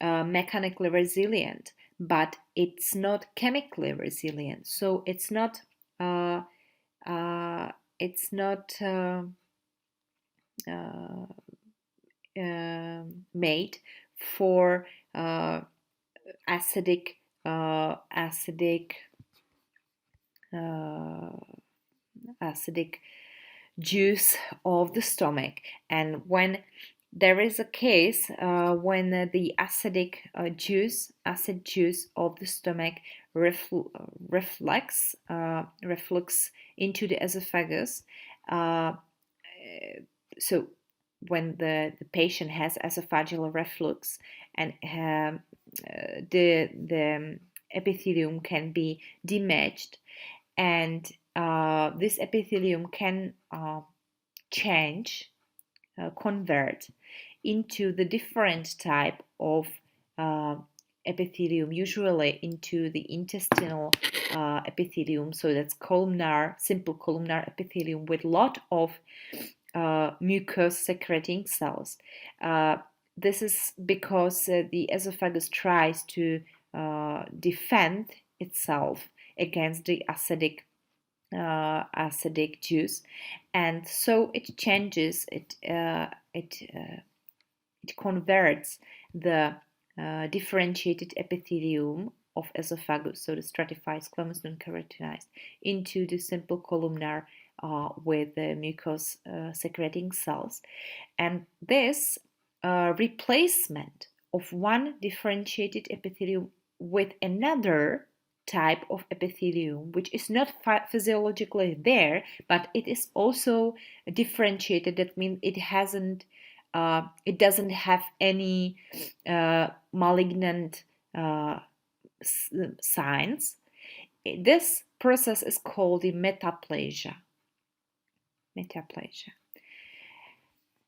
mechanically resilient, but it's not chemically resilient. So it's not made for acidic juice of the stomach. And when there is a case when the acid juice of the stomach reflux into the esophagus. So when the patient has esophageal reflux, and the epithelium can be damaged, and this epithelium can convert into the different type of epithelium, usually into the intestinal epithelium. So that's simple columnar epithelium with lot of mucus secreting cells. This is because the esophagus tries to defend itself against the acidic juice, and so it changes it converts the differentiated epithelium of esophagus, so the stratified, squamous, non-keratinized, into the simple columnar with the mucus secreting cells. And this replacement of one differentiated epithelium with another type of epithelium, which is not physiologically there, but it is also differentiated. That means it doesn't have any malignant signs. This process is called the metaplasia.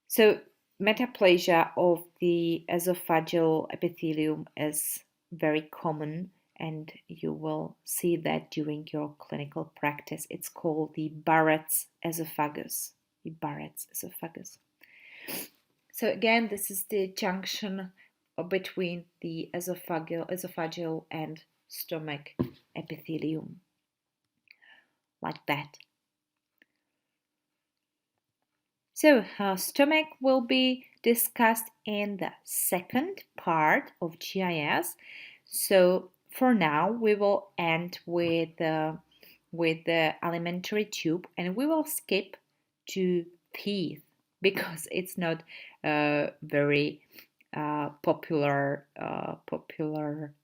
So metaplasia of the esophageal epithelium is very common, and you will see that during your clinical practice. It's called the Barrett's esophagus. So again, this is the junction between the esophageal and stomach epithelium, like that. So stomach will be discussed in the second part of GIS. So for now, we will end with the alimentary tube, and we will skip to teeth because it's not very popular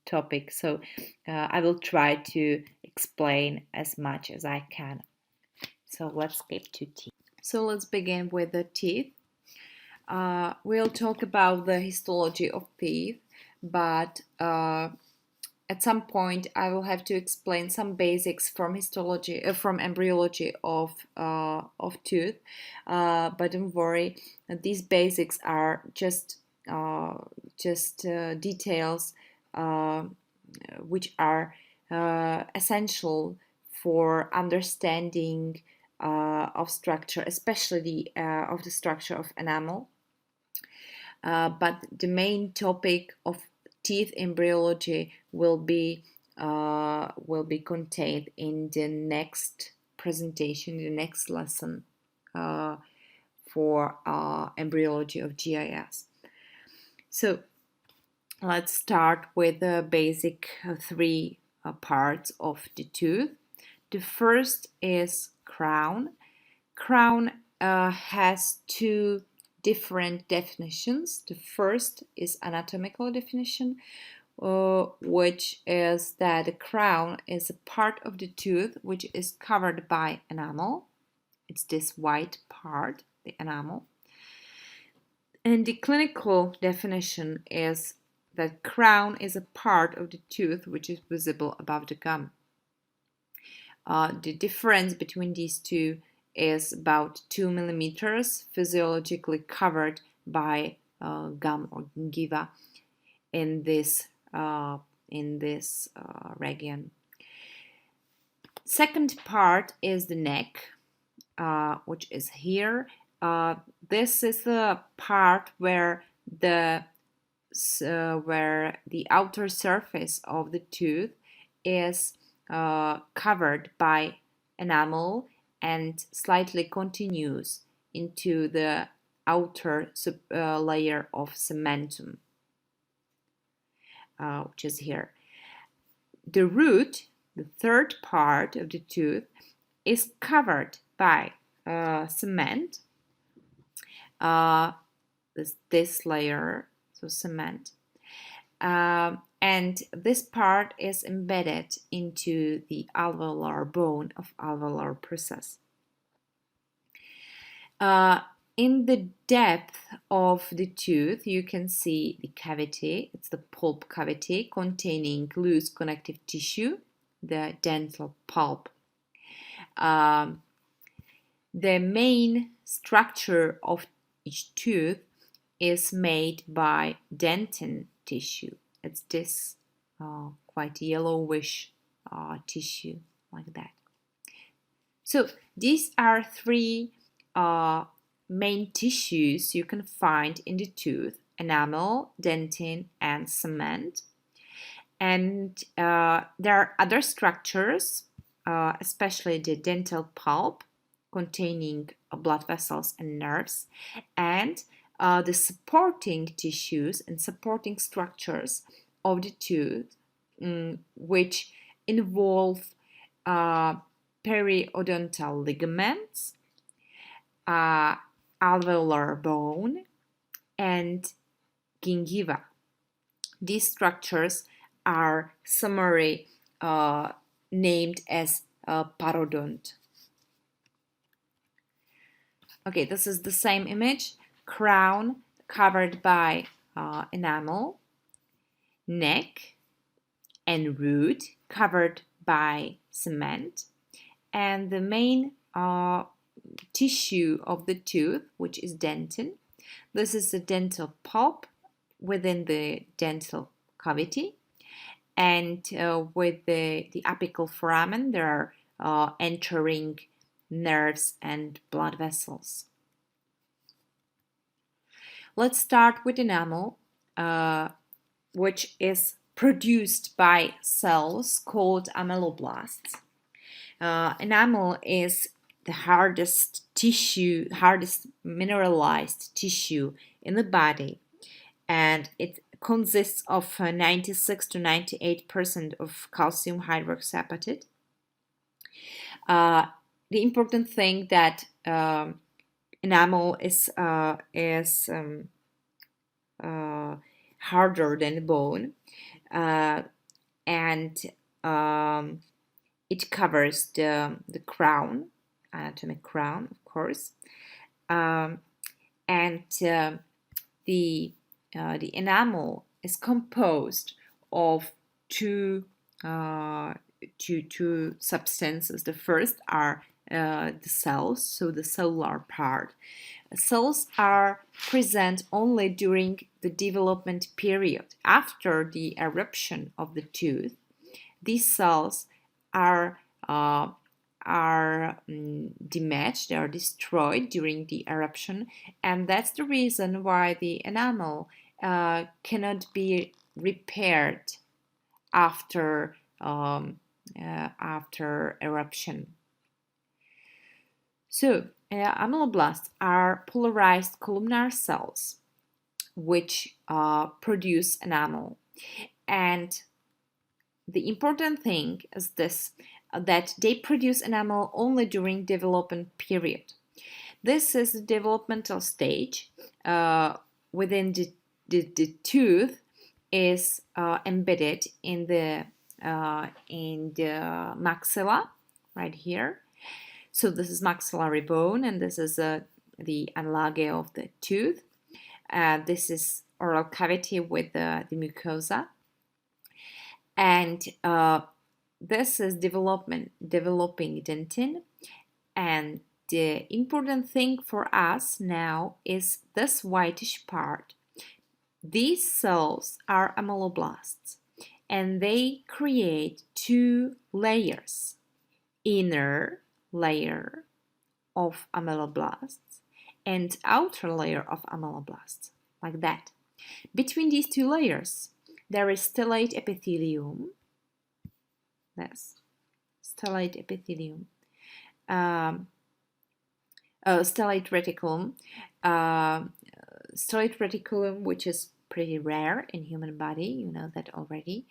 topic. So I will try to explain as much as I can. So let's skip to teeth. So let's begin with the teeth. We'll talk about the histology of teeth, but at some point I will have to explain some basics from embryology of tooth. But don't worry, these basics are just details which are essential for understanding of structure, especially of the structure of enamel. But the main topic of teeth embryology will be contained in the next presentation, the next lesson for embryology of GIS. So let's start with the basic three parts of the tooth. The first is crown. Crown has two different definitions. The first is anatomical definition, which is that the crown is a part of the tooth which is covered by enamel. It's this white part, the enamel. And the clinical definition is that crown is a part of the tooth which is visible above the gum. The difference between these two is about 2 millimeters, physiologically covered by gum or gingiva in this region. Second part is the neck, which is here. This is the part where the outer surface of the tooth is covered by enamel and slightly continues into the outer layer of cementum, which is here. The root, the third part of the tooth, is covered by cement, this layer, so cement. And this part is embedded into the alveolar bone of alveolar process. In the depth of the tooth, you can see the cavity. It's the pulp cavity containing loose connective tissue, the dental pulp. The main structure of each tooth is made by dentin tissue. It's this quite yellowish tissue like that. So these are three main tissues you can find in the tooth: enamel, dentin, and cement. And there are other structures, especially the dental pulp containing blood vessels and nerves, and the supporting tissues and supporting structures of the tooth, which involve periodontal ligaments, alveolar bone, and gingiva. These structures are summarily named as parodont. Okay, this is the same image. Crown covered by enamel, neck and root covered by cement, and the main tissue of the tooth, which is dentin. This is the dental pulp within the dental cavity, and with the apical foramen there are entering nerves and blood vessels. Let's start with enamel, which is produced by cells called ameloblasts. Enamel is the hardest tissue, hardest mineralized tissue in the body, and it consists of 96 to 98% of calcium hydroxyapatite. The important thing that enamel is harder than bone, and it covers the crown, anatomic crown, of course, and the enamel is composed of two substances. The first are the cells, so the cellular part. Cells are present only during the development period. After the eruption of the tooth, these cells are damaged, they are destroyed during the eruption, and that's the reason why the enamel cannot be repaired after eruption. So ameloblasts are polarized columnar cells which produce enamel, and the important thing is this, that they produce enamel only during development period. This is the developmental stage within the tooth is embedded in the maxilla right here. So this is maxillary bone, and this is the anlage of the tooth. This is oral cavity with the mucosa, and this is developing dentin. And the important thing for us now is this whitish part. These cells are ameloblasts, and they create two layers: inner layer of ameloblasts and outer layer of ameloblasts, like that. Between these two layers there is stellate epithelium. Yes, stellate epithelium, stellate reticulum, stellate reticulum, which is pretty rare in human body, you know that already.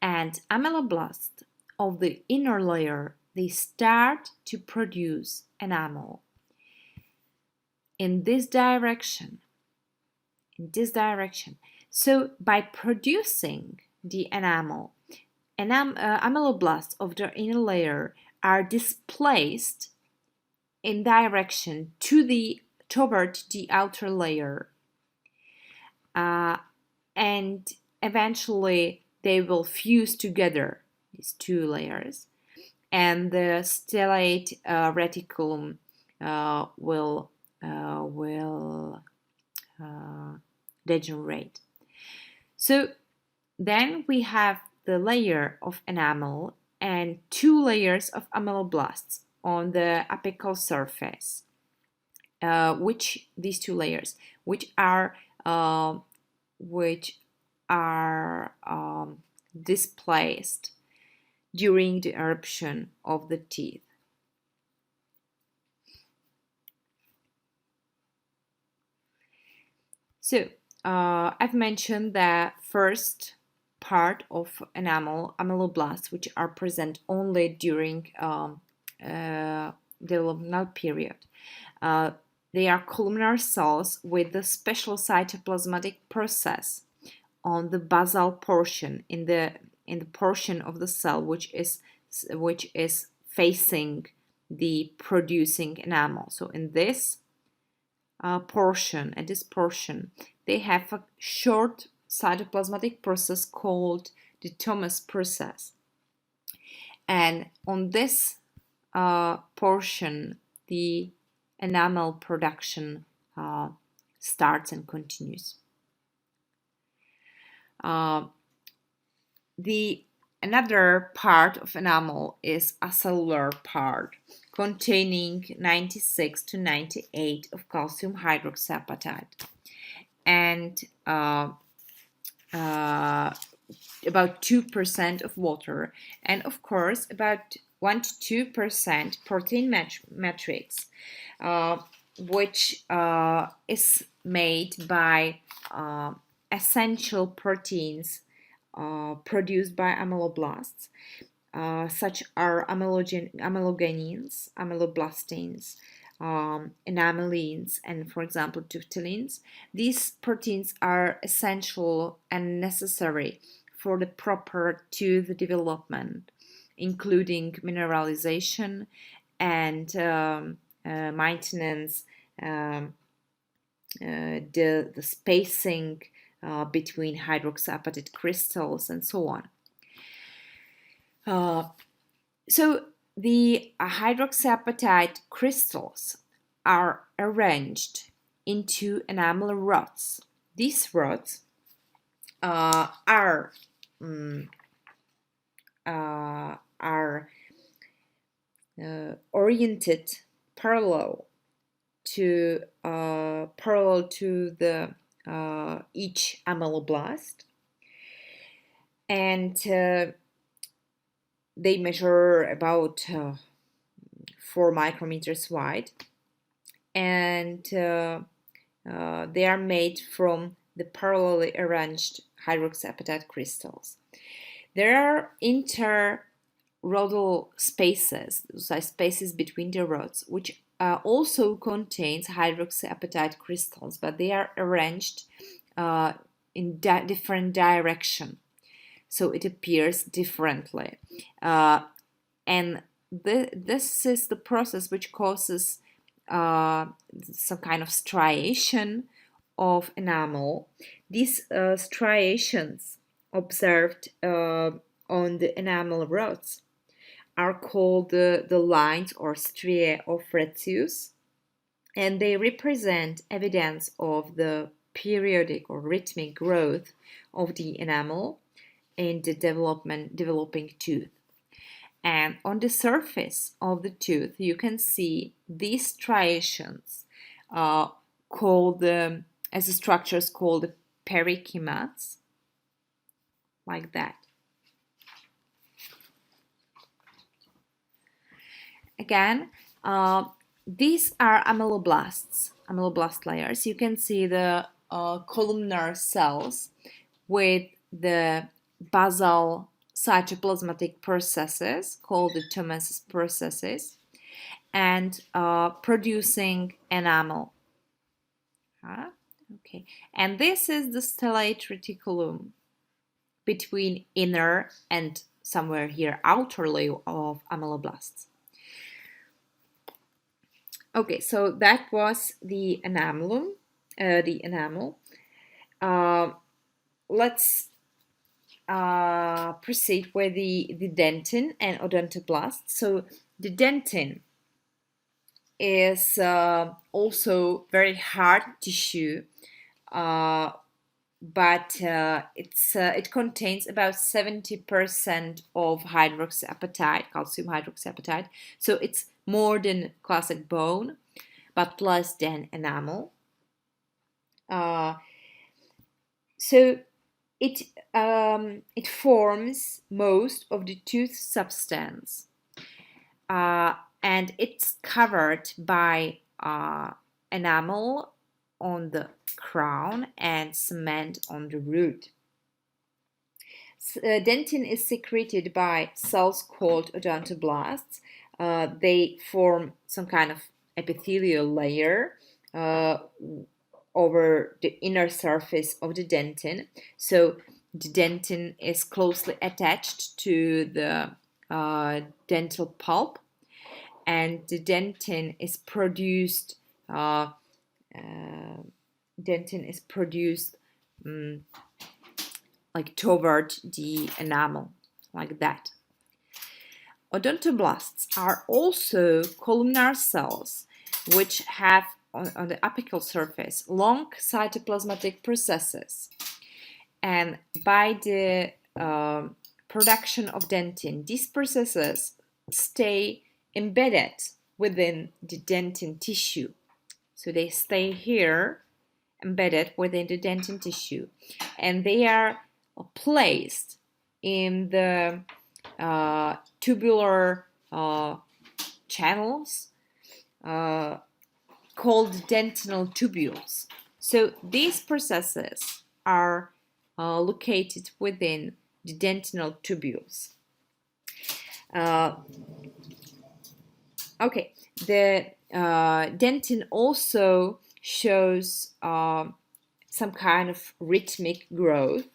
And ameloblasts of the inner layer, they start to produce enamel in this direction. in this direction. So by producing the enamel, amyloblasts of the inner layer are displaced in direction toward the outer layer, and eventually they will fuse together, these two layers, and the stellate reticulum will degenerate. So then we have the layer of enamel and two layers of amyloblasts on the apical surface, which these two layers, which are displaced during the eruption of the teeth. So I've mentioned the first part of enamel, amyloblasts, which are present only during developmental period. They are columnar cells with the special cytoplasmatic process on the basal portion, in the portion of the cell which is facing the producing enamel. So in this portion, they have a short cytoplasmatic process called the Thomas process, and on this portion the enamel production starts and continues. Another part of enamel is a cellular part containing 96 to 98 of calcium hydroxyapatite and about 2% of water, and of course about 1 to 2% protein matrix, which is made by essential proteins produced by amyloblasts, such are amylogenins, amyloblastins, enamelins, and for example tuftelins. These proteins are essential and necessary for the proper tooth development, including mineralization and maintenance, the spacing between hydroxyapatite crystals, and so on. So the hydroxyapatite crystals are arranged into enamel rods. These rods are oriented parallel to the each ameloblast, and they measure about 4 micrometers wide, and they are made from the parallelly arranged hydroxyapatite crystals. There are interrodal spaces, spaces between the rods, which also contains hydroxyapatite crystals, but they are arranged in different direction, so it appears differently. And this is the process which causes some kind of striation of enamel. These striations observed on the enamel rods are called the lines or striae of Retzius, and they represent evidence of the periodic or rhythmic growth of the enamel in the developing tooth. And on the surface of the tooth you can see these striations called as the structures called the pericymats, like that. Again, these are ameloblast layers. You can see the columnar cells with the basal cytoplasmatic processes called the Thomas processes, and producing enamel. Okay, and this is the stellate reticulum between inner and somewhere here outer layer of ameloblasts. Okay, so that was the enamel. Let's proceed with the dentin and odontoblasts. So the dentin is also very hard tissue, but it contains about 70% of hydroxyapatite, calcium hydroxyapatite. So it's more than classic bone, but less than enamel. So it forms most of the tooth substance, and it's covered by enamel on the crown and cement on the root. Dentin is secreted by cells called odontoblasts. They form some kind of epithelial layer over the inner surface of the dentin. So the dentin is closely attached to the dental pulp, and the dentin is produced like toward the enamel, like that. Odontoblasts are also columnar cells which have on the apical surface long cytoplasmatic processes, and by the production of dentin, these processes stay embedded within the dentin tissue. So they stay here embedded within the dentin tissue, and they are placed in the tubular channels called dentinal tubules. So these processes are located within the dentinal tubules. Okay, the dentin also shows some kind of rhythmic growth,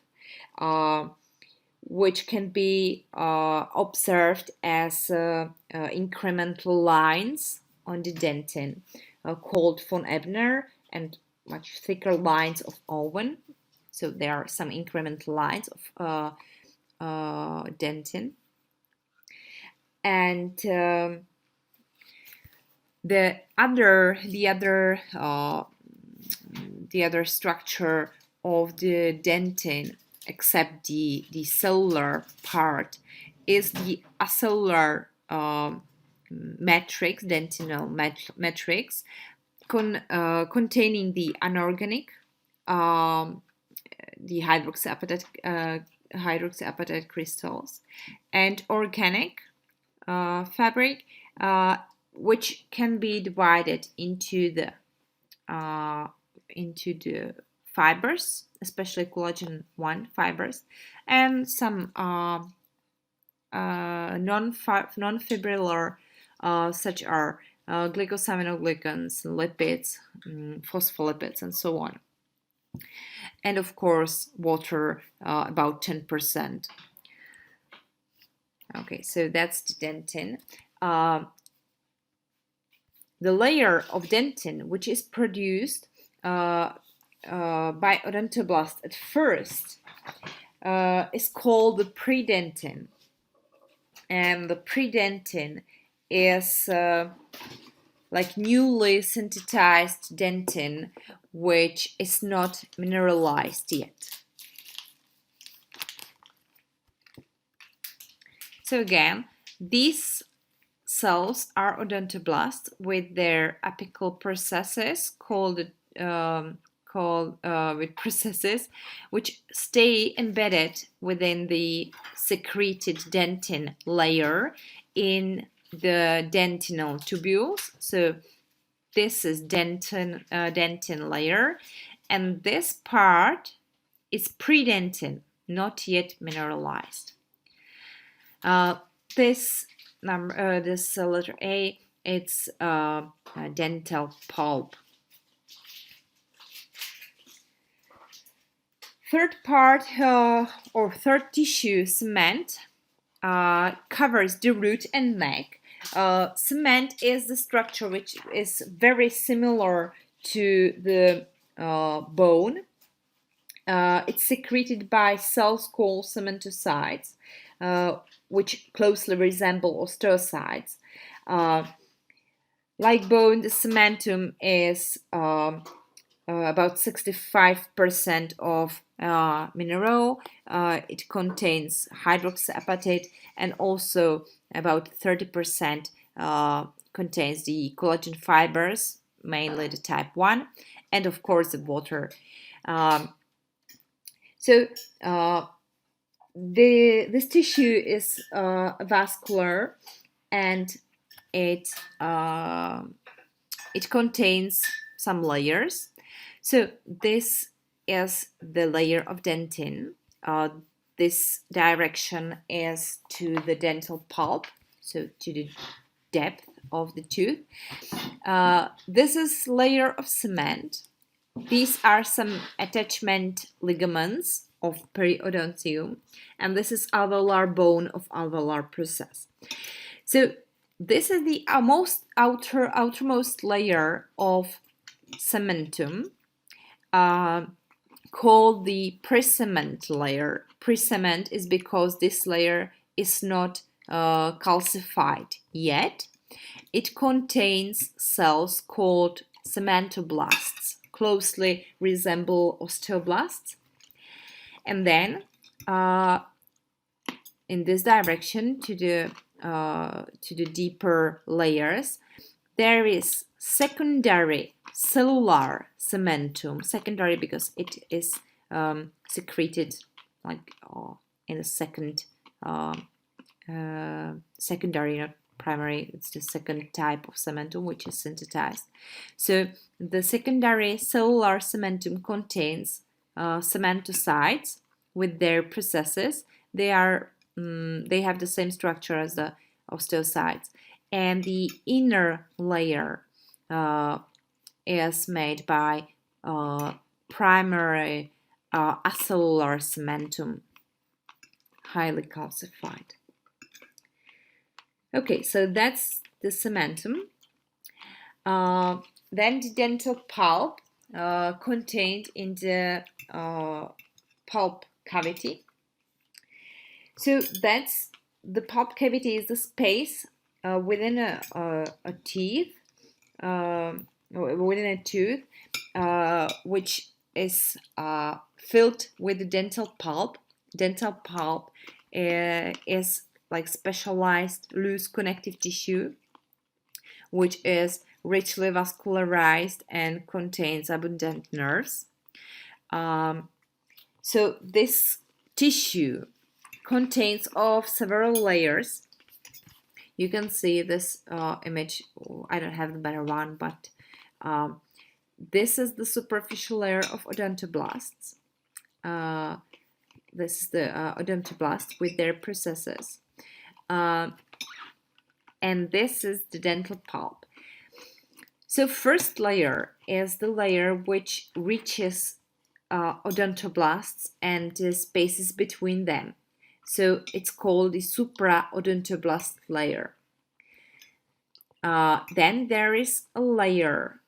which can be observed as incremental lines on the dentin, called von Ebner, and much thicker lines of Owen. So there are some incremental lines of dentin. And the other structure of the dentin, except the cellular part, is the acellular matrix, dentinal matrix, containing the anorganic, the hydroxyapatite crystals, and organic fabric, which can be divided into the fibers, especially collagen 1 fibers, and some non-fibrillar, such are glycosaminoglycans, lipids, phospholipids, and so on. And of course, water, about 10%. Okay, so that's the dentin. The layer of dentin, which is produced by odontoblast at first, is called the predentin. And the predentin is like newly synthesized dentin, which is not mineralized yet. So again, these cells are odontoblasts with their apical processes with processes which stay embedded within the secreted dentin layer in the dentinal tubules. So this is dentin layer, and this part is predentin, not yet mineralized. This letter A, it's dental pulp. Third part or third tissue, cement, covers the root and neck. Cement is the structure which is very similar to the bone. It's secreted by cells called cementocytes, which closely resemble osteocytes. Like bone, the cementum is about 65% of mineral. It contains hydroxyapatite, and also about 30% contains the collagen fibers, mainly the type 1, and of course the water. This tissue is vascular, and it contains some layers. So this is the layer of dentin. This direction is to the dental pulp, so to the depth of the tooth. This is layer of cement. These are some attachment ligaments of periodontium, and this is alveolar bone of alveolar process. So this is the outermost layer of cementum, called the pre-cement layer. Pre-cement is because this layer is not calcified yet. It contains cells called cementoblasts, closely resemble osteoblasts. And then in this direction to the deeper layers, there is secondary cellular cementum. Secondary because it is secreted like in a second secondary, not primary. It's the second type of cementum which is synthesized. So the secondary cellular cementum contains cementocytes with their processes. They have the same structure as the osteocytes, and the inner layer is made by primary acellular cementum, highly calcified. Okay, so that's the cementum. Then the dental pulp contained in the pulp cavity. So that's the pulp cavity is the space within a teeth, within a tooth, which is filled with the dental pulp. Dental pulp is like specialized loose connective tissue, which is richly vascularized and contains abundant nerves. So this tissue contains of several layers. You can see this image. I don't have the better one, but this is the superficial layer of odontoblasts. This is the odontoblasts with their processes. And this is the dental pulp. So first layer is the layer which reaches odontoblasts and the spaces between them. So it's called the supraodontoblast layer. Then there is a layer,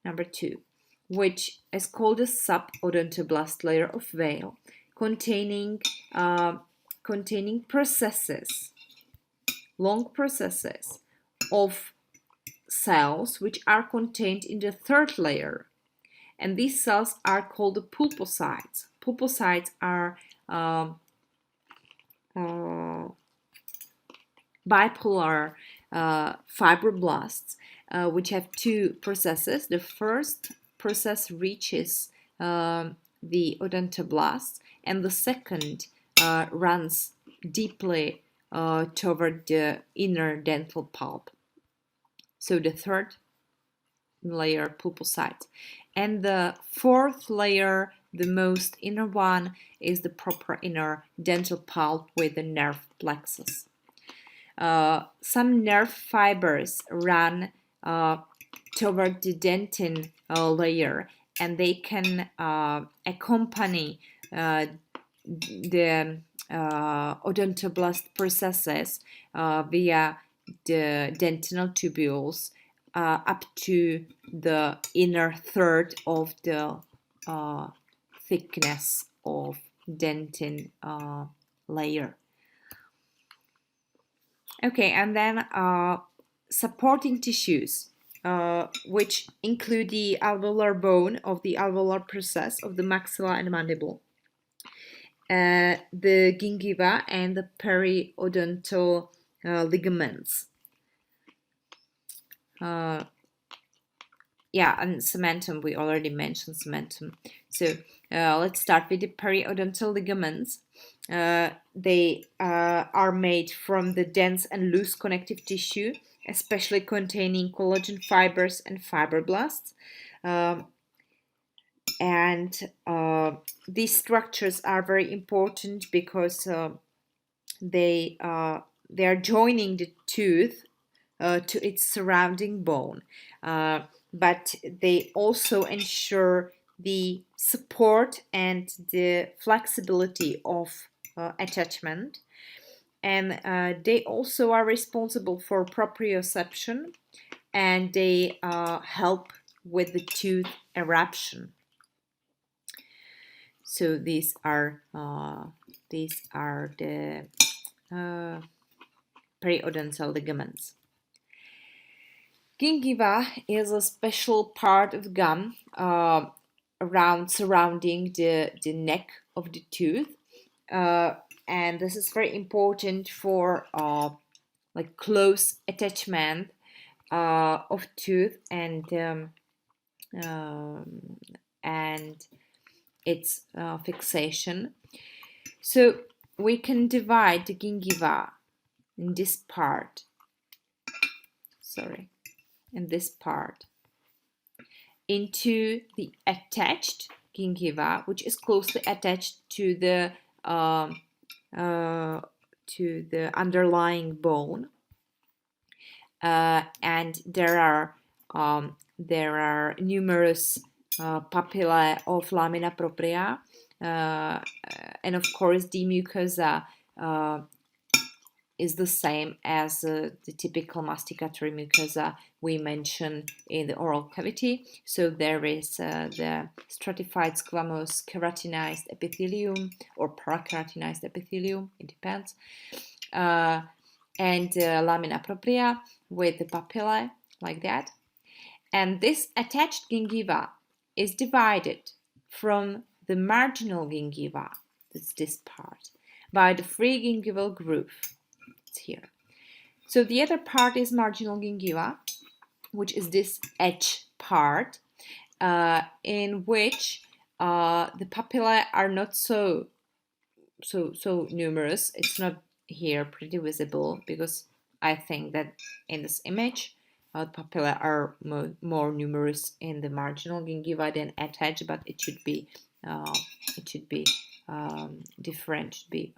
number 2, which is called the subodontoblast layer of veil, containing processes, long processes of cells which are contained in the third layer. And these cells are called the pulpocytes. Pulpocytes are bipolar fibroblasts, which have two processes. The first process reaches the odontoblasts, and the second runs deeply toward the inner dental pulp. So the third layer, pulpocytes. And the fourth layer, the most inner one, is the proper inner dental pulp with the nerve plexus. Some nerve fibers run toward the dentin layer, and they can accompany the odontoblast processes via the dentinal tubules up to the inner third of the thickness of dentin layer. Okay, and then supporting tissues, which include the alveolar bone of the alveolar process of the maxilla and mandible, the gingiva and the periodontal ligaments. Yeah, and cementum, we already mentioned cementum. So let's start with the periodontal ligaments. They are made from the dense and loose connective tissue, especially containing collagen fibers and fibroblasts. And these structures are very important because they are joining the tooth to its surrounding bone. But they also ensure the support and the flexibility of attachment, and they also are responsible for proprioception, and they help with the tooth eruption. So these are the periodontal ligaments. Gingiva is a special part of gum surrounding the neck of the tooth, and this is very important for like close attachment of tooth and its fixation. So we can divide the gingiva in this part. In this part into the attached gingiva, which is closely attached to the underlying bone, and there are numerous papillae of lamina propria, and of course the mucosa is the same as the typical masticatory mucosa we mentioned in the oral cavity. So there is the stratified squamous keratinized epithelium or parakeratinized epithelium, it depends, and lamina propria with the papillae like that. And this attached gingiva is divided from the marginal gingiva, that's this part, by the free gingival groove. It's here. So the other part is marginal gingiva, which is this edge part, in which the papillae are not so numerous. It's not here pretty visible because I think that in this image the papillae are more numerous in the marginal gingiva than attached, but it should be different, should be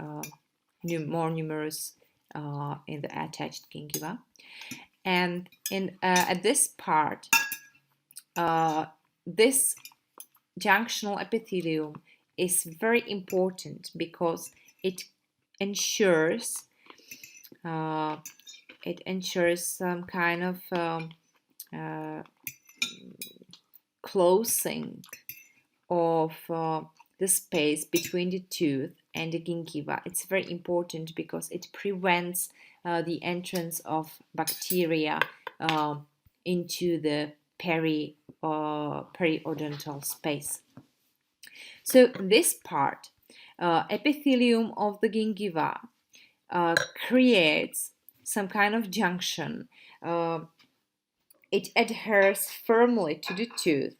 more numerous in the attached gingiva. And in at this part, this junctional epithelium is very important because it ensures some kind of closing of the space between the tooth and the gingiva. It's very important because it prevents the entrance of bacteria into the periodontal space. So this part, epithelium of the gingiva, creates some kind of junction. It adheres firmly to the tooth.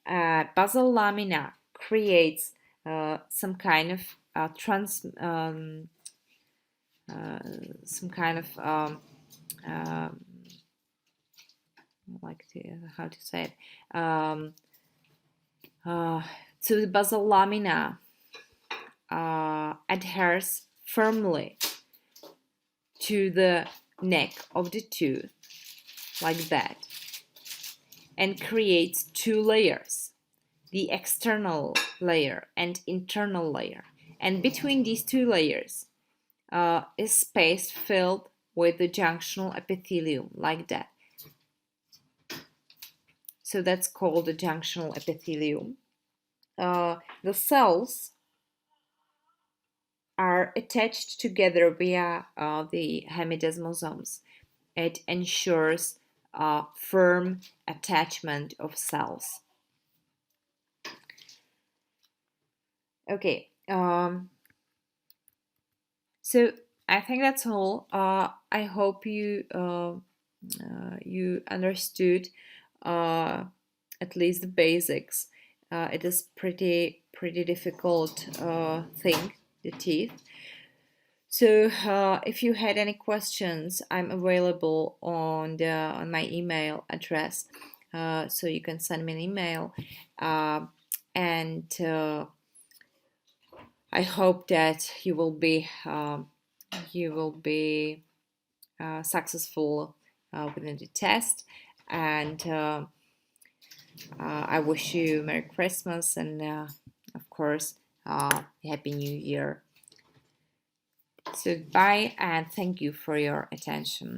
Basal lamina creates some kind of so the basal lamina adheres firmly to the neck of the tooth like that and creates two layers. the external layer and internal layer. And between these two layers is space filled with the junctional epithelium, like that. So that's called the junctional epithelium. The cells are attached together via the hemidesmosomes. It ensures firm attachment of cells. Okay, so I think that's all. I hope you understood at least the basics. It is pretty difficult thing, the teeth. So if you had any questions, I'm available on my email address. So you can send me an email, and I hope that you will be successful within the test, and I wish you Merry Christmas and of course Happy New Year. So bye, and thank you for your attention.